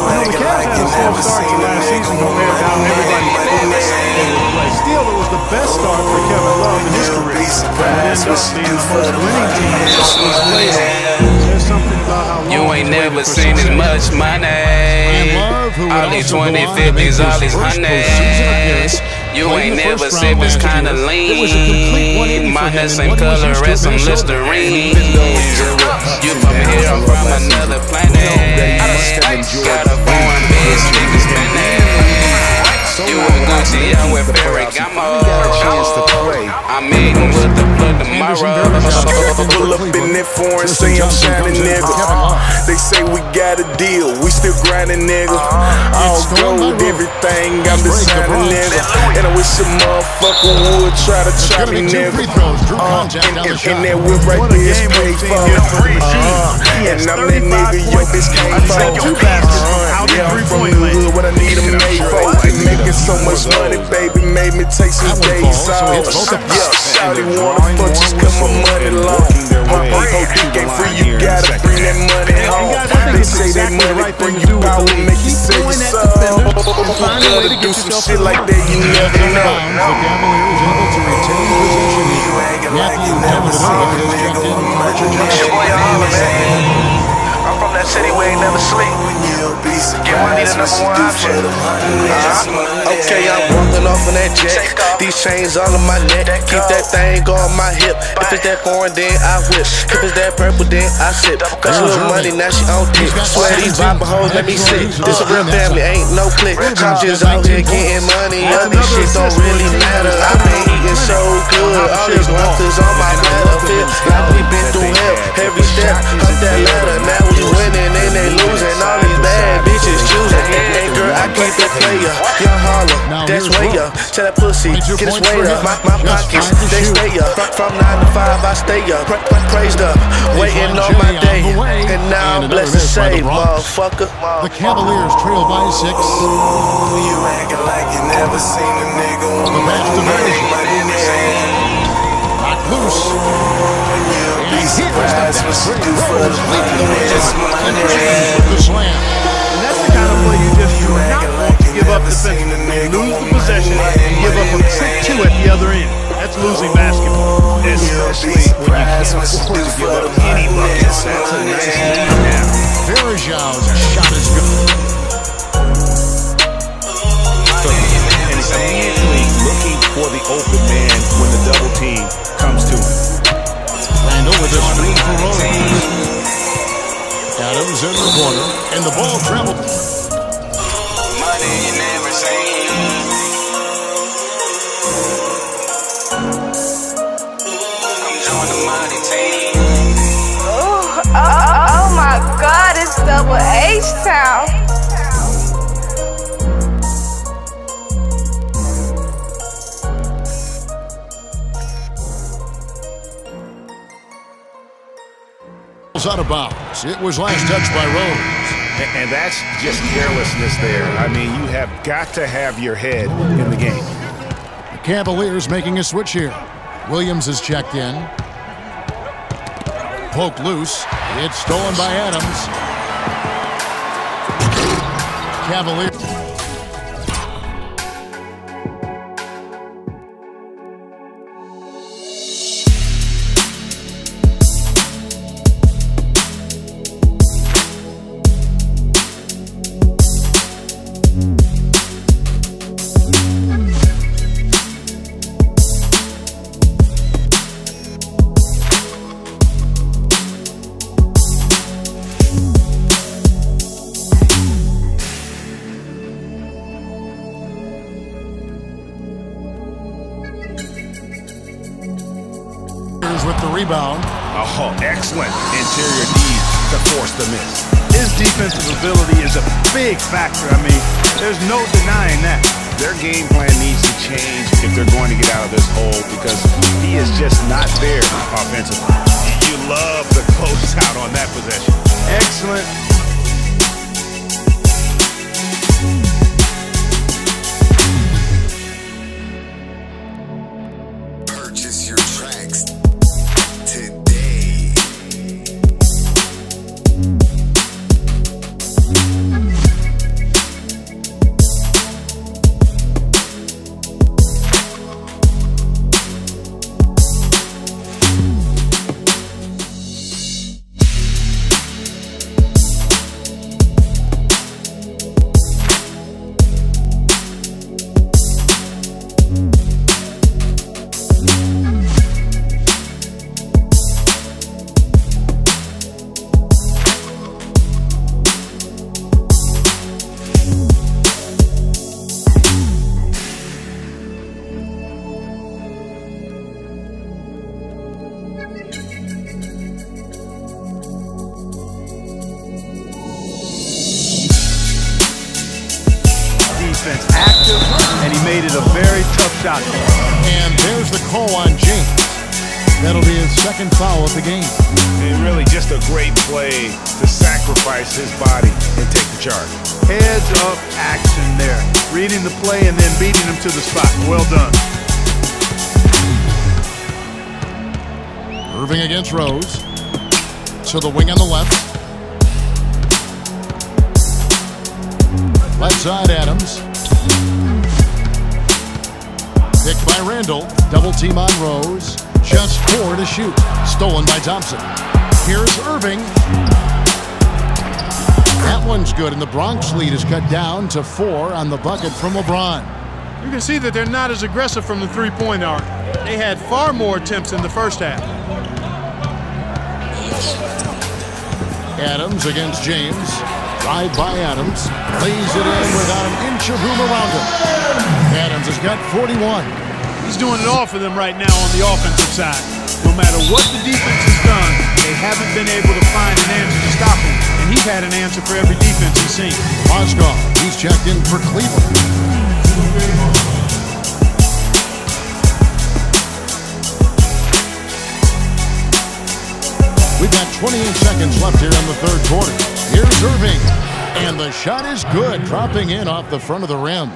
[SPEAKER 6] The Cavs had a slow start to last season compared to how everybody thought they would play. Still, it was the best start for Kevin Love in his career. But it ended up being the first winning team that was played. There's something about how long
[SPEAKER 13] you ain't never seen as much money. All these 2050s, all these hundreds. You ain't never sip this kind of lean. My hair same color as some Listerine. You from here, I'm from another planet. Got a foreign bitch, niggas spinning. You a Gucci, I'm with Ferragamo. I'm eating with the plug tomorrow.
[SPEAKER 11] Pull up in that foreign, say I'm shining, nigga. They say we got a deal, we still grinding, nigga. All gold, everything, I'm designing, nigga. And I wish a motherfucker would try to try me, nigga. And that whip right there is paid for. And I'm that nigga your bitch came for. Yeah, I'm from the hood, what I need them made for. Making so much money, baby, made me take some days off. Yeah, shawty wanna fuck, just cut my money long. My whole dick ain't free, you gotta bring that money home. They say that money bring you power, make you say your soul. Gotta do some shit like that, you never know.
[SPEAKER 4] The Cavaliers able to retain possession here. Matthew Dellavedova has checked in from Richard Johnson.
[SPEAKER 10] I'm from that city where ain't never sleep. Get money the number one option.
[SPEAKER 14] Okay, I'm walking off on that jet. These chains all on my neck. Keep that thing on my hip. If it's that foreign, then I whip. If it's that purple, then I sip. Got your little money, now she on dick. Swear these Bible hoes, let me sit. This a real family, ain't no click. I'm just out here getting money. Other shit don't really matter. I've been eating so good. All these monsters on my platter. Feel like we been through hell. Every step up that ladder. Now we winning and they losing. All these bad bitches choosing. And girl, I keep it player. Young Harlem, that's way up. Tell that pussy, get his weight up. My pockets, they stay up. From 9 to 5, I stay up. Praised up, waiting on my day. And now I'm blessed and saved, motherfucker.
[SPEAKER 4] The Cavaliers trail by 6.
[SPEAKER 11] You acting like you never seen a nigga with
[SPEAKER 4] match diversion. Knocked loose.
[SPEAKER 11] Be surprised what you do for the
[SPEAKER 6] slam. And that's the kind of play you just do not want to give up defensively. Lose the possession and give up a quick 2 at the other end. That's losing basketball. Especially when you can't afford to give up any buckets. That's a nice lead now.
[SPEAKER 4] Verjau's shot is good.
[SPEAKER 5] And immediately looking for the open man when the double team comes to him.
[SPEAKER 4] Randall with a screen for Rose. Adams in the corner, and the ball traveled.
[SPEAKER 13] Money you never seen. Come join the money team.
[SPEAKER 12] Oh my God, it's double H-Town.
[SPEAKER 4] Out of bounds. It was last touched by Rose.
[SPEAKER 5] And that's just carelessness there. I mean, you have got to have your head in the game.
[SPEAKER 4] The Cavaliers making a switch here. Williams is checked in. Poked loose. It's stolen by Adams. Cavaliers. With the rebound.
[SPEAKER 5] Oh, excellent interior D to force the miss.
[SPEAKER 6] His defensive ability is a big factor. I mean, there's no denying that.
[SPEAKER 5] Their game plan needs to change if they're going to get out of this hole because he is just not there offensively. You love the closeout on that possession.
[SPEAKER 6] Excellent.
[SPEAKER 15] Purchase your tracks today.
[SPEAKER 6] Active, and he made it a very tough shot.
[SPEAKER 4] And there's the call on James. That'll be his second foul of the game.
[SPEAKER 5] And really just a great play to sacrifice his body and take the charge.
[SPEAKER 6] Heads up action there. Reading the play and then beating him to the spot. Well done.
[SPEAKER 4] Irving against Rose. To the wing on the left. Left side, Adams. Picked by Randall. Double team on Rose. Just 4 to shoot. Stolen by Thompson. Here's Irving. That one's good, and the Bronx lead is cut down to 4 on the bucket from LeBron.
[SPEAKER 6] You can see that they're not as aggressive from the three-point arc. They had far more attempts in the first half.
[SPEAKER 4] Adams against James. Drive by Adams. Lays it in without an inch of room around him. Adams has got 41.
[SPEAKER 6] He's doing it all for them right now on the offensive side. No matter what the defense has done, they haven't been able to find an answer to stop him. And he's had an answer for every defense he's seen.
[SPEAKER 4] Mozgov, he's checked in for Cleveland. We've got 28 seconds left here in the third quarter. Here's Irving. And the shot is good, dropping in off the front of the rim.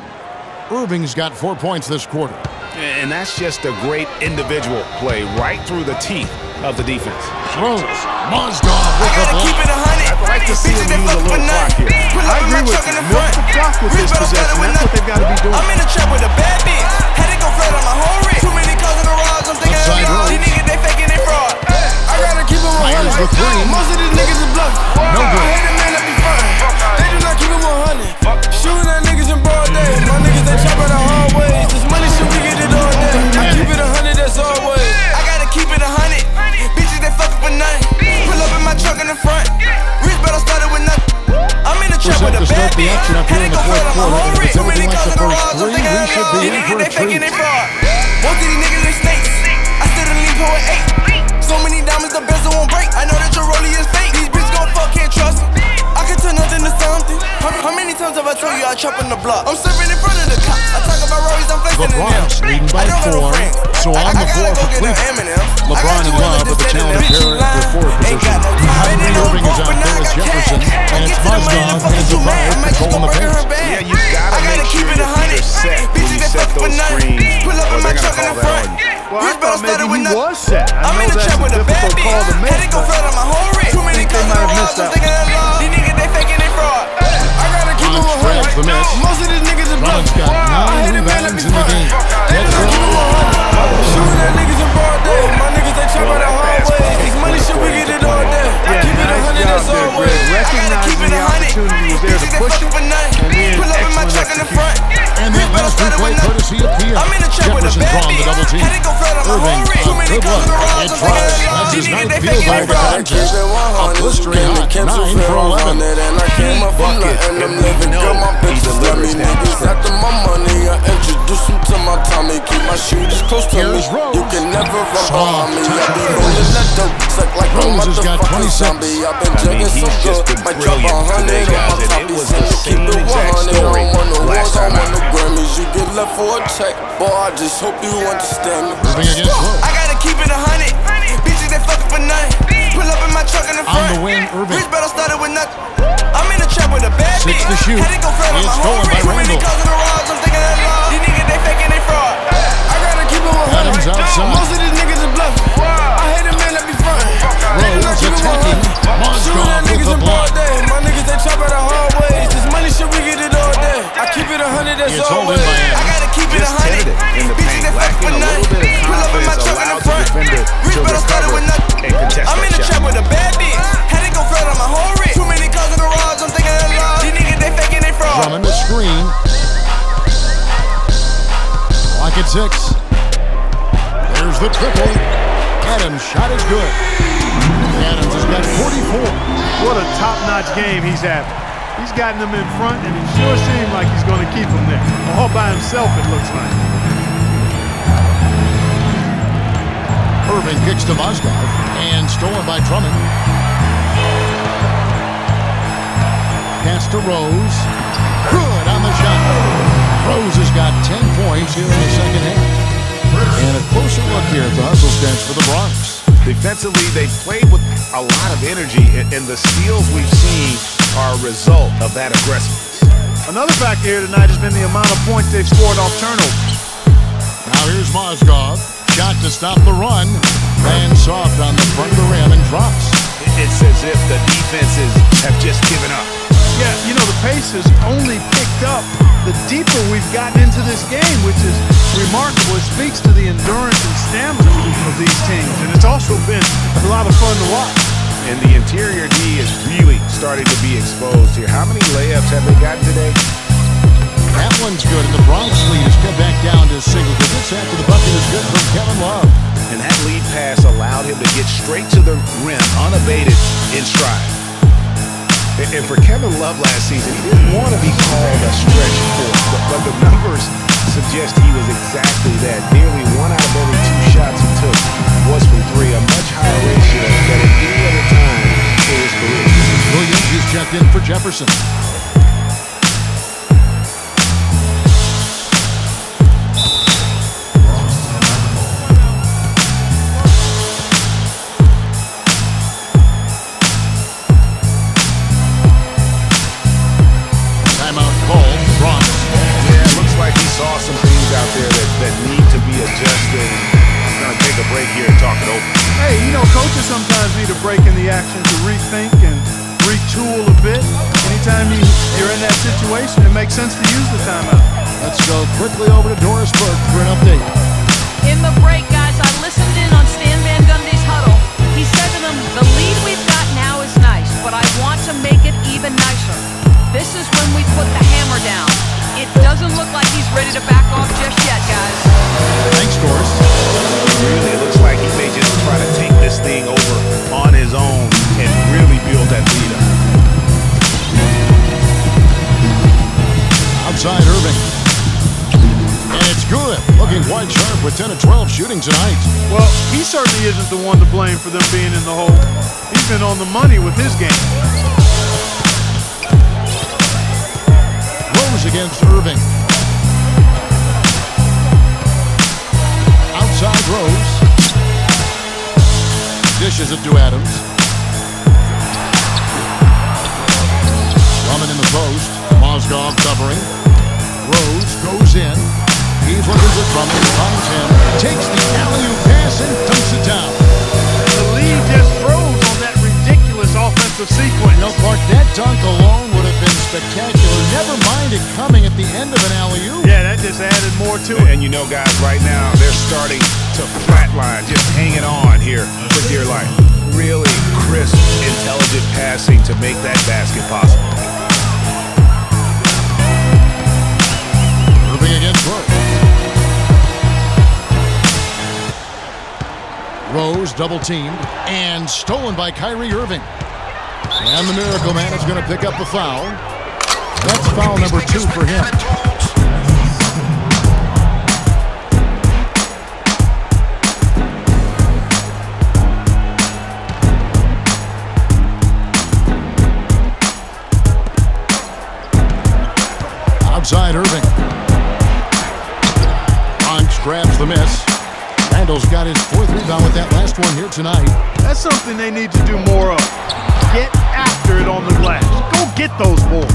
[SPEAKER 4] Irving's got 4 points this quarter.
[SPEAKER 5] And that's just a great individual play right through the teeth of the defense.
[SPEAKER 4] Rose, Mozgov with the block.
[SPEAKER 5] I'd like to see him use a little clock here.
[SPEAKER 6] I agree with you. Milk the clock with this possession. That's what they've got to be doing.
[SPEAKER 10] I'm in the trap with a bad bitch. Had to go flat on my whole wrist. Too many cars in the garage. I'm thinking
[SPEAKER 4] Upside
[SPEAKER 10] of
[SPEAKER 4] Rose.
[SPEAKER 10] these niggas, they faking they fraud. I gotta keep them on
[SPEAKER 4] Fires the three.
[SPEAKER 10] Most of these niggas are bluffing.
[SPEAKER 4] No good.
[SPEAKER 10] I hate a man that be frontin'. They do not keep them 100. Shooting at niggas in broad day. My niggas, they chop out the hard ways. This money shit, we get it all day. I keep it 100, that's always. I gotta keep it 100. Bitches, they fucking for nothing. Pull up in my truck in the front. Rich, but I started with nothing. I'm in the trap with a bad bitch. Had to go flat on my whole wrist. Too many cars in the garage. I'm thinking of these niggas, they faking they fraud. Most of these niggas, they snakes. I still done leave her at 8. So many diamonds, the bezel won't break. I know that your rollie is fake. These bitches gon' fuck, can't trust me. I can turn nothing to something. How many times have I told you I chop on the block? I'm serving in front of the cops. I talk about rollies, I'm flexing in them.
[SPEAKER 4] Leading by 4. So on the floor for Cleveland. LeBron in love with the talented pair at the forward position. Kyrie Irving is out there with Jefferson. And it's Mozgov and Zavai controlling the pace.
[SPEAKER 5] Yeah, you gotta make sure your feet are set when you set those screens, or they're gonna call that on you.
[SPEAKER 6] Well, I thought maybe he was set. I know that's a difficult call to make, but I think they might have missed that one.
[SPEAKER 10] These niggas, they faking they fraud. I gotta keep them 100.
[SPEAKER 6] push it, and then excellent execution.
[SPEAKER 4] And that last replay courtesy of Pierre. Jefferson drawing the double team. Irving, good luck. It tries. That's his ninth field goal of the contest. A blistering hot 9 for 11.
[SPEAKER 11] Big bucket and we know he delivers down the stretch.
[SPEAKER 10] My money, I introduce him to my Tommy. Keep my shooters close to me. You can never run behind me. I be rolling that dope, suck like a motherfucking zombie. I've been jugging so good, might drop 100 on my top.
[SPEAKER 5] It was the same exact story last time out.
[SPEAKER 10] Grammys, you get left for a check. Boy, I just hope you understand me.
[SPEAKER 4] I
[SPEAKER 10] gotta keep it 100. Bitches that fucking for nothing. Pull up in my truck in the front.
[SPEAKER 4] On the wing, Irving.
[SPEAKER 10] Rich battle started with nothing. I'm in the trap with a bad bitch.
[SPEAKER 4] 6 to shoot. It's stolen by Randall.
[SPEAKER 10] I'm thinking that law. These niggas, they faking, they fraud. I gotta keep it 100.
[SPEAKER 4] Adams outside.
[SPEAKER 10] Most of these niggas are bluffing. I hate a man that be frontin'.
[SPEAKER 4] Rose attacking. Mozgov with the block.
[SPEAKER 10] My niggas, they chop out the hard ways. This money shit, we get it all day. I keep it 100, that's
[SPEAKER 4] It's
[SPEAKER 10] always.
[SPEAKER 4] holding by Adams.
[SPEAKER 10] I gotta keep it 100.
[SPEAKER 5] In the paint, lacking a little bit of confidence, allowed the defender to recover and contest
[SPEAKER 10] I'm in the
[SPEAKER 5] that
[SPEAKER 10] trap
[SPEAKER 5] shot.
[SPEAKER 10] with a bad bitch. Had to go flat on my whole wrist. Too many cars in the garage, I'm thinking that law. These niggas, they faking, they fraud.
[SPEAKER 4] Drummond the screen. Lock at 6. There's the triple. Adams' shot is good. Adams has got 44.
[SPEAKER 6] What a top-notch game he's having. He's gotten them in front, and it sure seems like he's going to keep them there. All by himself, it looks like.
[SPEAKER 4] Irving kicks to Mozgov, and stolen by Drummond. Pass to Rose. Good on the shot. Rose has got 10 points here in the second half. And a closer look here at the hustle stance for the Bronx.
[SPEAKER 5] Defensively, they played with a lot of energy, and the steals we've seen are a result of that aggressiveness.
[SPEAKER 6] Another factor here tonight has been the amount of points they've scored off turnovers.
[SPEAKER 4] Now here's Mozgov. Shot to stop the run. Lands soft on the front of the rim and drops.
[SPEAKER 5] It's as if the defenses have just given up.
[SPEAKER 6] Yeah, you know, the pace has only picked up the deeper we've gotten into this game, which is remarkable. It speaks to the endurance and stamina of these teams, and it's also been a lot of fun to watch.
[SPEAKER 5] And the interior D is really starting to be exposed here. How many layups have they gotten today?
[SPEAKER 4] That one's good, and the Bronx lead has come back down to single digits after the bucket is good from Kevin Love.
[SPEAKER 5] And that lead pass allowed him to get straight to the rim, unabated, in stride. And for Kevin Love last season, he didn't want to be called a stretch force, but the numbers suggest he was exactly that. Nearly 1 out of every 2 shots he took was from 3, a much higher ratio than at any other time in his career.
[SPEAKER 4] Williams is checked in for Jefferson.
[SPEAKER 5] Saw some things out there that need to be adjusted. I'm going to take a break here and talk it over.
[SPEAKER 6] Hey, you know, coaches sometimes need a break in the action to rethink and retool a bit. Anytime you're in that situation, it makes sense to use the timeout.
[SPEAKER 4] Let's go quickly over to Doris Burke for an update.
[SPEAKER 7] In the break, guys, I listened in on Stan Van Gundy's huddle. He said to them, the lead we've got now is nice, but I want to make it even nicer. This is when we put the hammer down. It doesn't look like he's ready to back off just yet, guys.
[SPEAKER 4] Thanks, Doris.
[SPEAKER 5] Really, it looks like he may just try to take this thing over on his own and really build that lead up.
[SPEAKER 4] Outside Irving. And it's good. Looking quite sharp with 10 of 12 shooting tonight.
[SPEAKER 6] Well, he certainly isn't the one to blame for them being in the hole. He's been on the money with his game.
[SPEAKER 4] Rose against Irving. Outside Rose. Dishes it to Adams. Drummond in the post. Mozgov covering. Rose goes in. He's looking for Drummond. Finds him. Takes the alley-oop pass and dunks it down.
[SPEAKER 6] The lead just froze on that ridiculous offensive sequence.
[SPEAKER 4] You know, Clark, that dunk alone would have been spectacular. Never mind it coming at the end of an alley-oop.
[SPEAKER 6] Yeah, that just added more to it.
[SPEAKER 5] And you know, guys, right now, they're starting to flatline, just hanging on here for dear life. Really crisp, intelligent passing to make that basket possible.
[SPEAKER 4] Rose double-teamed and stolen by Kyrie Irving. And the Miracle Man is going to pick up the foul. That's foul number 2 for him. Outside Irving. Bronx grabs the miss. Randall's got his 4th rebound with that last one here tonight.
[SPEAKER 6] That's something they need to do more of. Get after it on the glass. Go get those boards.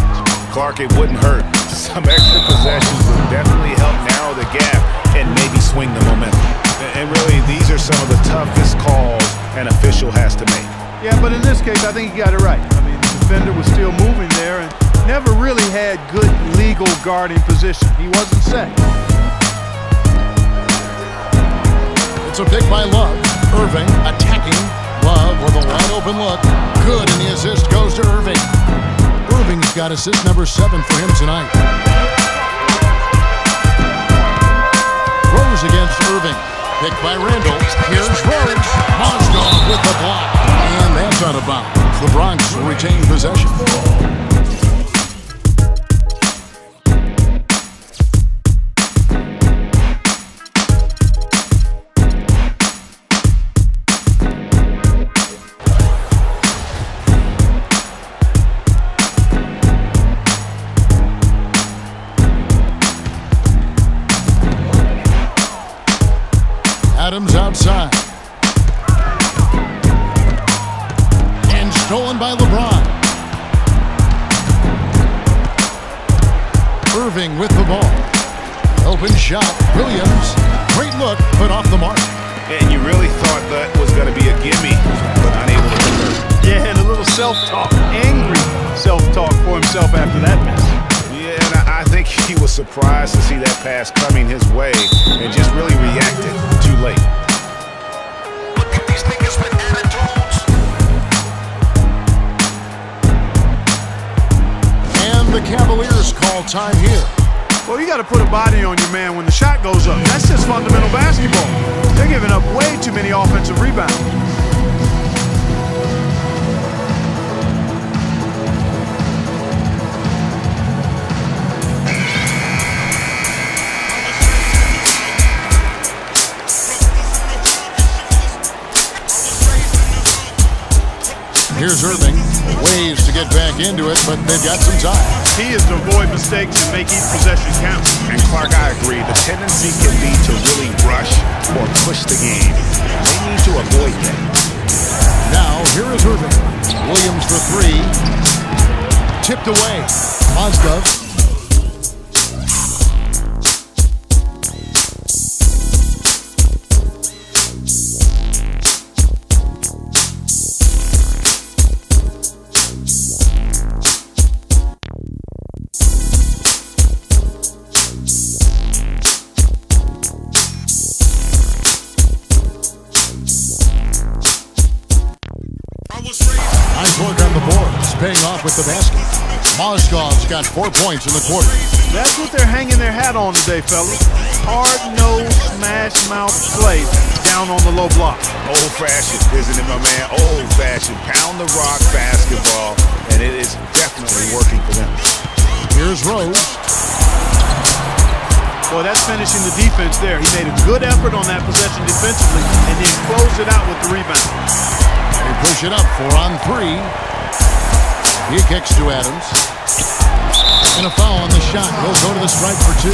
[SPEAKER 5] Clark, it wouldn't hurt. Some extra possessions would definitely help narrow the gap and maybe swing the momentum. And really, these are some of the toughest calls an official has to make.
[SPEAKER 6] Yeah, but in this case, I think he got it right. I mean, the defender was still moving there and never really had good legal guarding position. He wasn't set.
[SPEAKER 4] It's a pick by Love. Irving attacking. Love with a wide open look. Good, and the assist goes to Irving. Irving's got assist number 7 for him tonight. Rose against Irving. Picked by Randall. Here's Rose. Mozgov with the block. And that's out of bounds. The Bronx will retain possession. Adams outside. And stolen by LeBron. Irving with the ball. Open shot. Williams. Great look, but off the mark.
[SPEAKER 5] And you really thought that was going to be a gimme, but unable to convert.
[SPEAKER 6] Yeah, and a little self-talk. Angry self-talk for himself after that miss.
[SPEAKER 5] Yeah, and I think he was surprised to see that pass coming his way and just really reacted too late.
[SPEAKER 15] Look at these niggas with attitudes.
[SPEAKER 4] And the Cavaliers call time here.
[SPEAKER 6] Well, you got to put a body on your man when the shot goes up. That's just fundamental basketball. They're giving up way too many offensive rebounds.
[SPEAKER 4] Here's Irving. Ways to get back into it, but they've got some time.
[SPEAKER 6] He is to avoid mistakes and make each possession count.
[SPEAKER 5] And Clark, I agree. The tendency can be to really rush or push the game. They need to avoid that.
[SPEAKER 4] Now, here is Irving. Williams for 3. Tipped away. Mozgov. Nice work on the boards, paying off with the basket. Mozgov's got 4 points in the quarter.
[SPEAKER 6] That's what they're hanging their hat on today, fellas. Hard-nosed, smash-mouth play down on the low block.
[SPEAKER 5] Old-fashioned, isn't it, my man? Old-fashioned, pound the rock basketball, and it is definitely working for them.
[SPEAKER 4] Here's Rose.
[SPEAKER 6] Boy, that's finishing the defense there. He made a good effort on that possession defensively and then closed it out with the rebound.
[SPEAKER 4] They push it up 4 on 3. He kicks to Adams. And a foul on the shot. He'll go to the stripe for 2.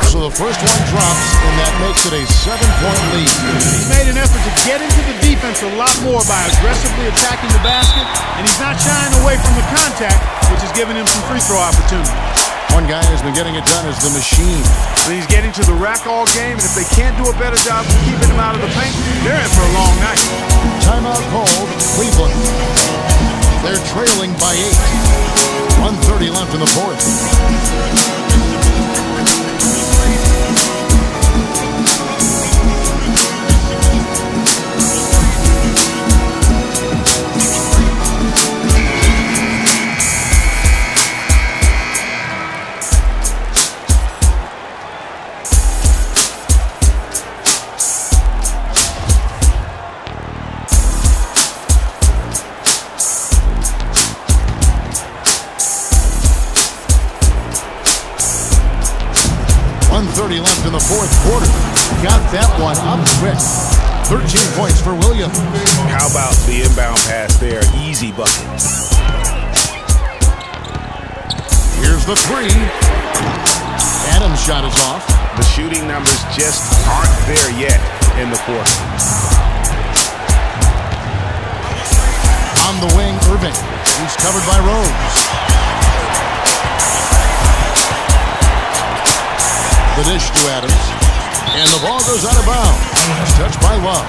[SPEAKER 4] So the first one drops, and that makes it a 7-point lead.
[SPEAKER 6] He made an effort to get into the defense a lot more by aggressively attacking the basket, and he's not shying away from the contact, which is giving him some free throw opportunities.
[SPEAKER 4] One guy who's been getting it done is the Machine.
[SPEAKER 6] But he's getting to the rack all game, and if they can't do a better job of keeping him out of the paint, they're in for a long night.
[SPEAKER 4] Timeout called, Cleveland. They're trailing by 8. 1:30 left in the fourth. got that one up quick. 13 points for William.
[SPEAKER 5] How about the inbound pass there? Easy bucket.
[SPEAKER 4] Here's the three. Adams' shot is off.
[SPEAKER 5] The shooting numbers just aren't there yet in the quarter.
[SPEAKER 4] On the wing, Irving. He's covered by Rose. The dish to Adams. And the ball goes out of bounds. Touched by Love.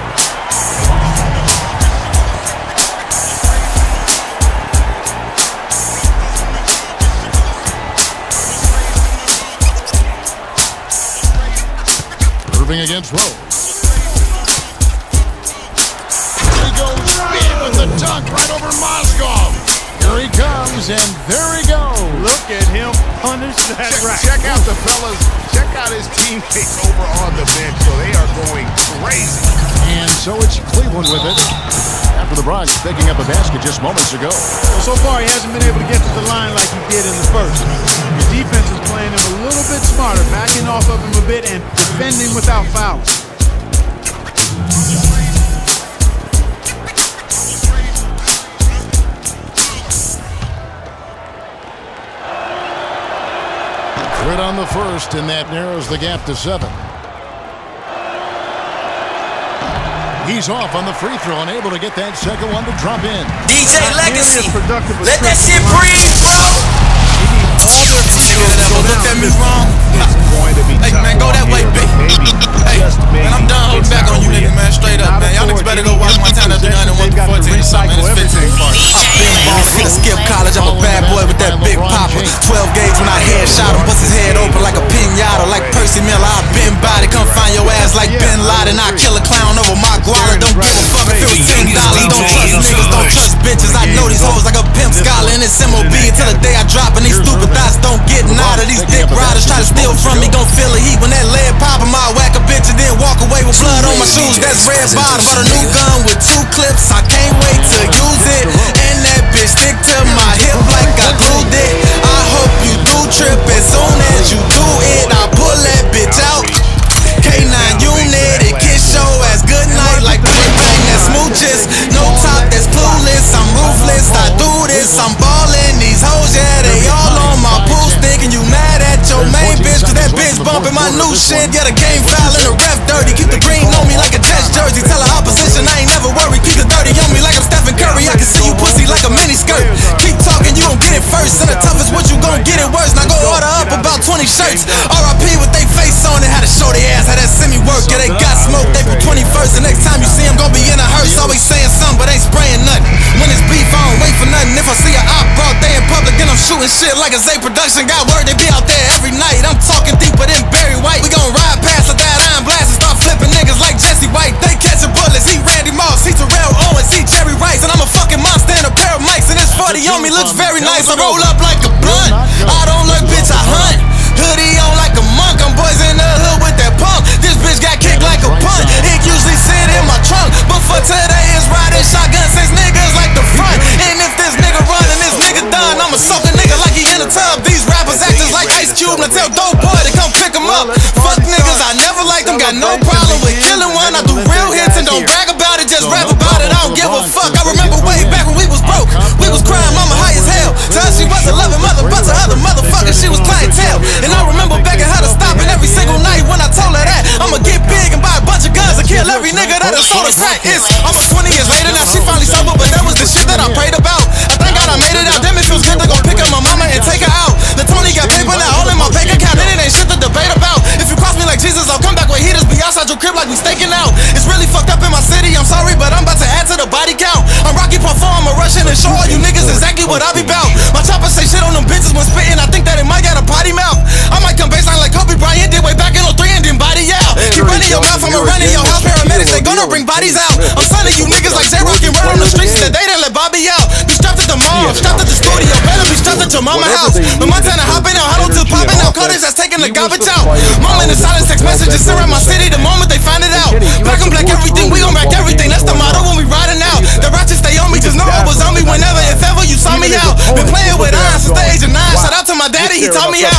[SPEAKER 4] Irving against Rose. He goes big with the dunk right over Moskov. Here he comes, and there he goes.
[SPEAKER 6] Look at him punish that rack.
[SPEAKER 5] Check out the fellas. Check out his teammates over on the bench. So they are going crazy.
[SPEAKER 4] And so it's Cleveland with it. After the Bronx picking up a basket just moments ago.
[SPEAKER 6] Well, so far, he hasn't been able to get to the line like he did in the first. His defense is playing him a little bit smarter, backing off of him a bit and defending without fouls.
[SPEAKER 4] Right on the first, and that narrows the gap to 7. He's off on the free throw, unable to get that second one to drop in.
[SPEAKER 16] DJ Legacy, let that shit breathe, bro. Look at me wrong. Hey, man, go that way, big. Hey, man, I'm done holding back on you niggas, man. Straight up, man. Y'all niggas better go watch Montana do nothing 1-14 or something, man. It's 15. I skip college, I'm a bad boy with that big popper. 12 gauge when I headshot him, bust his head open like a pinata. Like Percy Miller, I've been body. Come find your ass like Bin Laden. I kill a clown over my guala. Don't give a fuck if it was $10. Don't trust niggas, don't trust bitches. I know these hoes like a pimp scholar. And it's MOB until the day I drop. And these stupid thoughts don't get nada. These dick riders try to steal from me, gon' feel the heat when that lead pop. I whack a bitch and then walk away with blood on my shoes. That's red bottom. Got a new gun with 2 clips. I can't wait to use it. And that bitch stick to my hip like I glued it. I hope you do trip as soon as you do it. I pull that bitch out. K9 unit, it kiss your ass good night like bang that smooches. No top, that's clueless. I'm ruthless. I do this. I'm ballin'. These hoes, yeah, they all on my pool stick. And you mad at your main bitch, cause that bitch bumping my new shit. Yeah, the game foul and the ref dirty. Keep the green on me like a Jets jersey. Tell the opposition I ain't never worried. Keep the dirty on me like I'm Stephen Curry. I can see you pussy like a mini skirt. Keep talking, you gon' get it first. And the toughest what you gon' get it worse. Now go order up about 20 shirts. RIP with they face on it. Had to show they ass, how that semi work. Yeah, they got smoked April 21st. The next time you see him, gon' be in a hearse. Always saying something, but ain't spraying nothing. When it's beef, I don't wait for nothing. If I see a op broad day in public, then I'm shooting shit like a Z production. Got word they be out there every night. I'm talking deeper than Barry White. We gon' ride past with that iron blast and start flipping niggas like Jesse White. They catching bullets. He Randy Moss, he Terrell Owens, he Jerry Rice, and I'm a fucking monster in a pair of mics. And this 40 on me looks very nice. I roll up like a blunt. I don't look, bitch, I hunt. Hoodie on like a monk. I'm boys in the hood with that pump. This bitch got kicked like a punt. It usually sit in my trunk, but for today it's riding shotgun 6 niggas like the front. And if this nigga run and this nigga done, I'ma soak a nigga like he in a tub. These rappers actors like Ice Cube. Now tell Dope Boy to come pick him up. Fuck niggas, I never liked them. Got no problem with killing one. I do real hits and don't brag about it. Just rap about it. I don't give a fuck. I remember way back when we was broke. We was crying, mama high as hell. To her she was a loving mother, but to other motherfuckers she was clientele. And I remember begging her to stop it every single night when I told her that I'ma get big and buy a bunch of guns and kill every nigga that has sold a sack. It's almost 20 years later now, she finally sober, but that was the shit that I prayed about. I thank God I made it out. Damn, it feels good to go pick up my mama and take her out. The Tony got paper now all in my bank account, and it ain't shit to debate about. If you cross me like Jesus, I'll come back with heaters, be outside your crib like we staking out. It's really fucked up in my city, I'm sorry, but I'm about to add to the body count. I'm Rocky Parfum, I'm a Russian, and show all you niggas exactly what I be bout. My chopper say shit on them bitches when spitting, I think that it might got a potty mouth. I might come baseline like Kobe Bryant did way back in 03 and then body out. Keep running your mouth, I'ma run in your house. Paramedics, they gonna bring bodies out. I'm signing you niggas like J-Rock and run on the streets that they didn't let Bobby out. Be strapped at the mall, strapped at the studio, better be strapped at your mama house. The Montana hopping out, huddle to popping out. Coders that's taking the garbage out. Moment in silence, text messages around my city the moment they find it out. Black on black everything, we gon' back everything. That's the motto when we riding out. The ratchet stay on me, just know I was on me whenever, if ever you saw me out. Been playing with iron since the age of 9. Shout out to my daddy, he taught me out.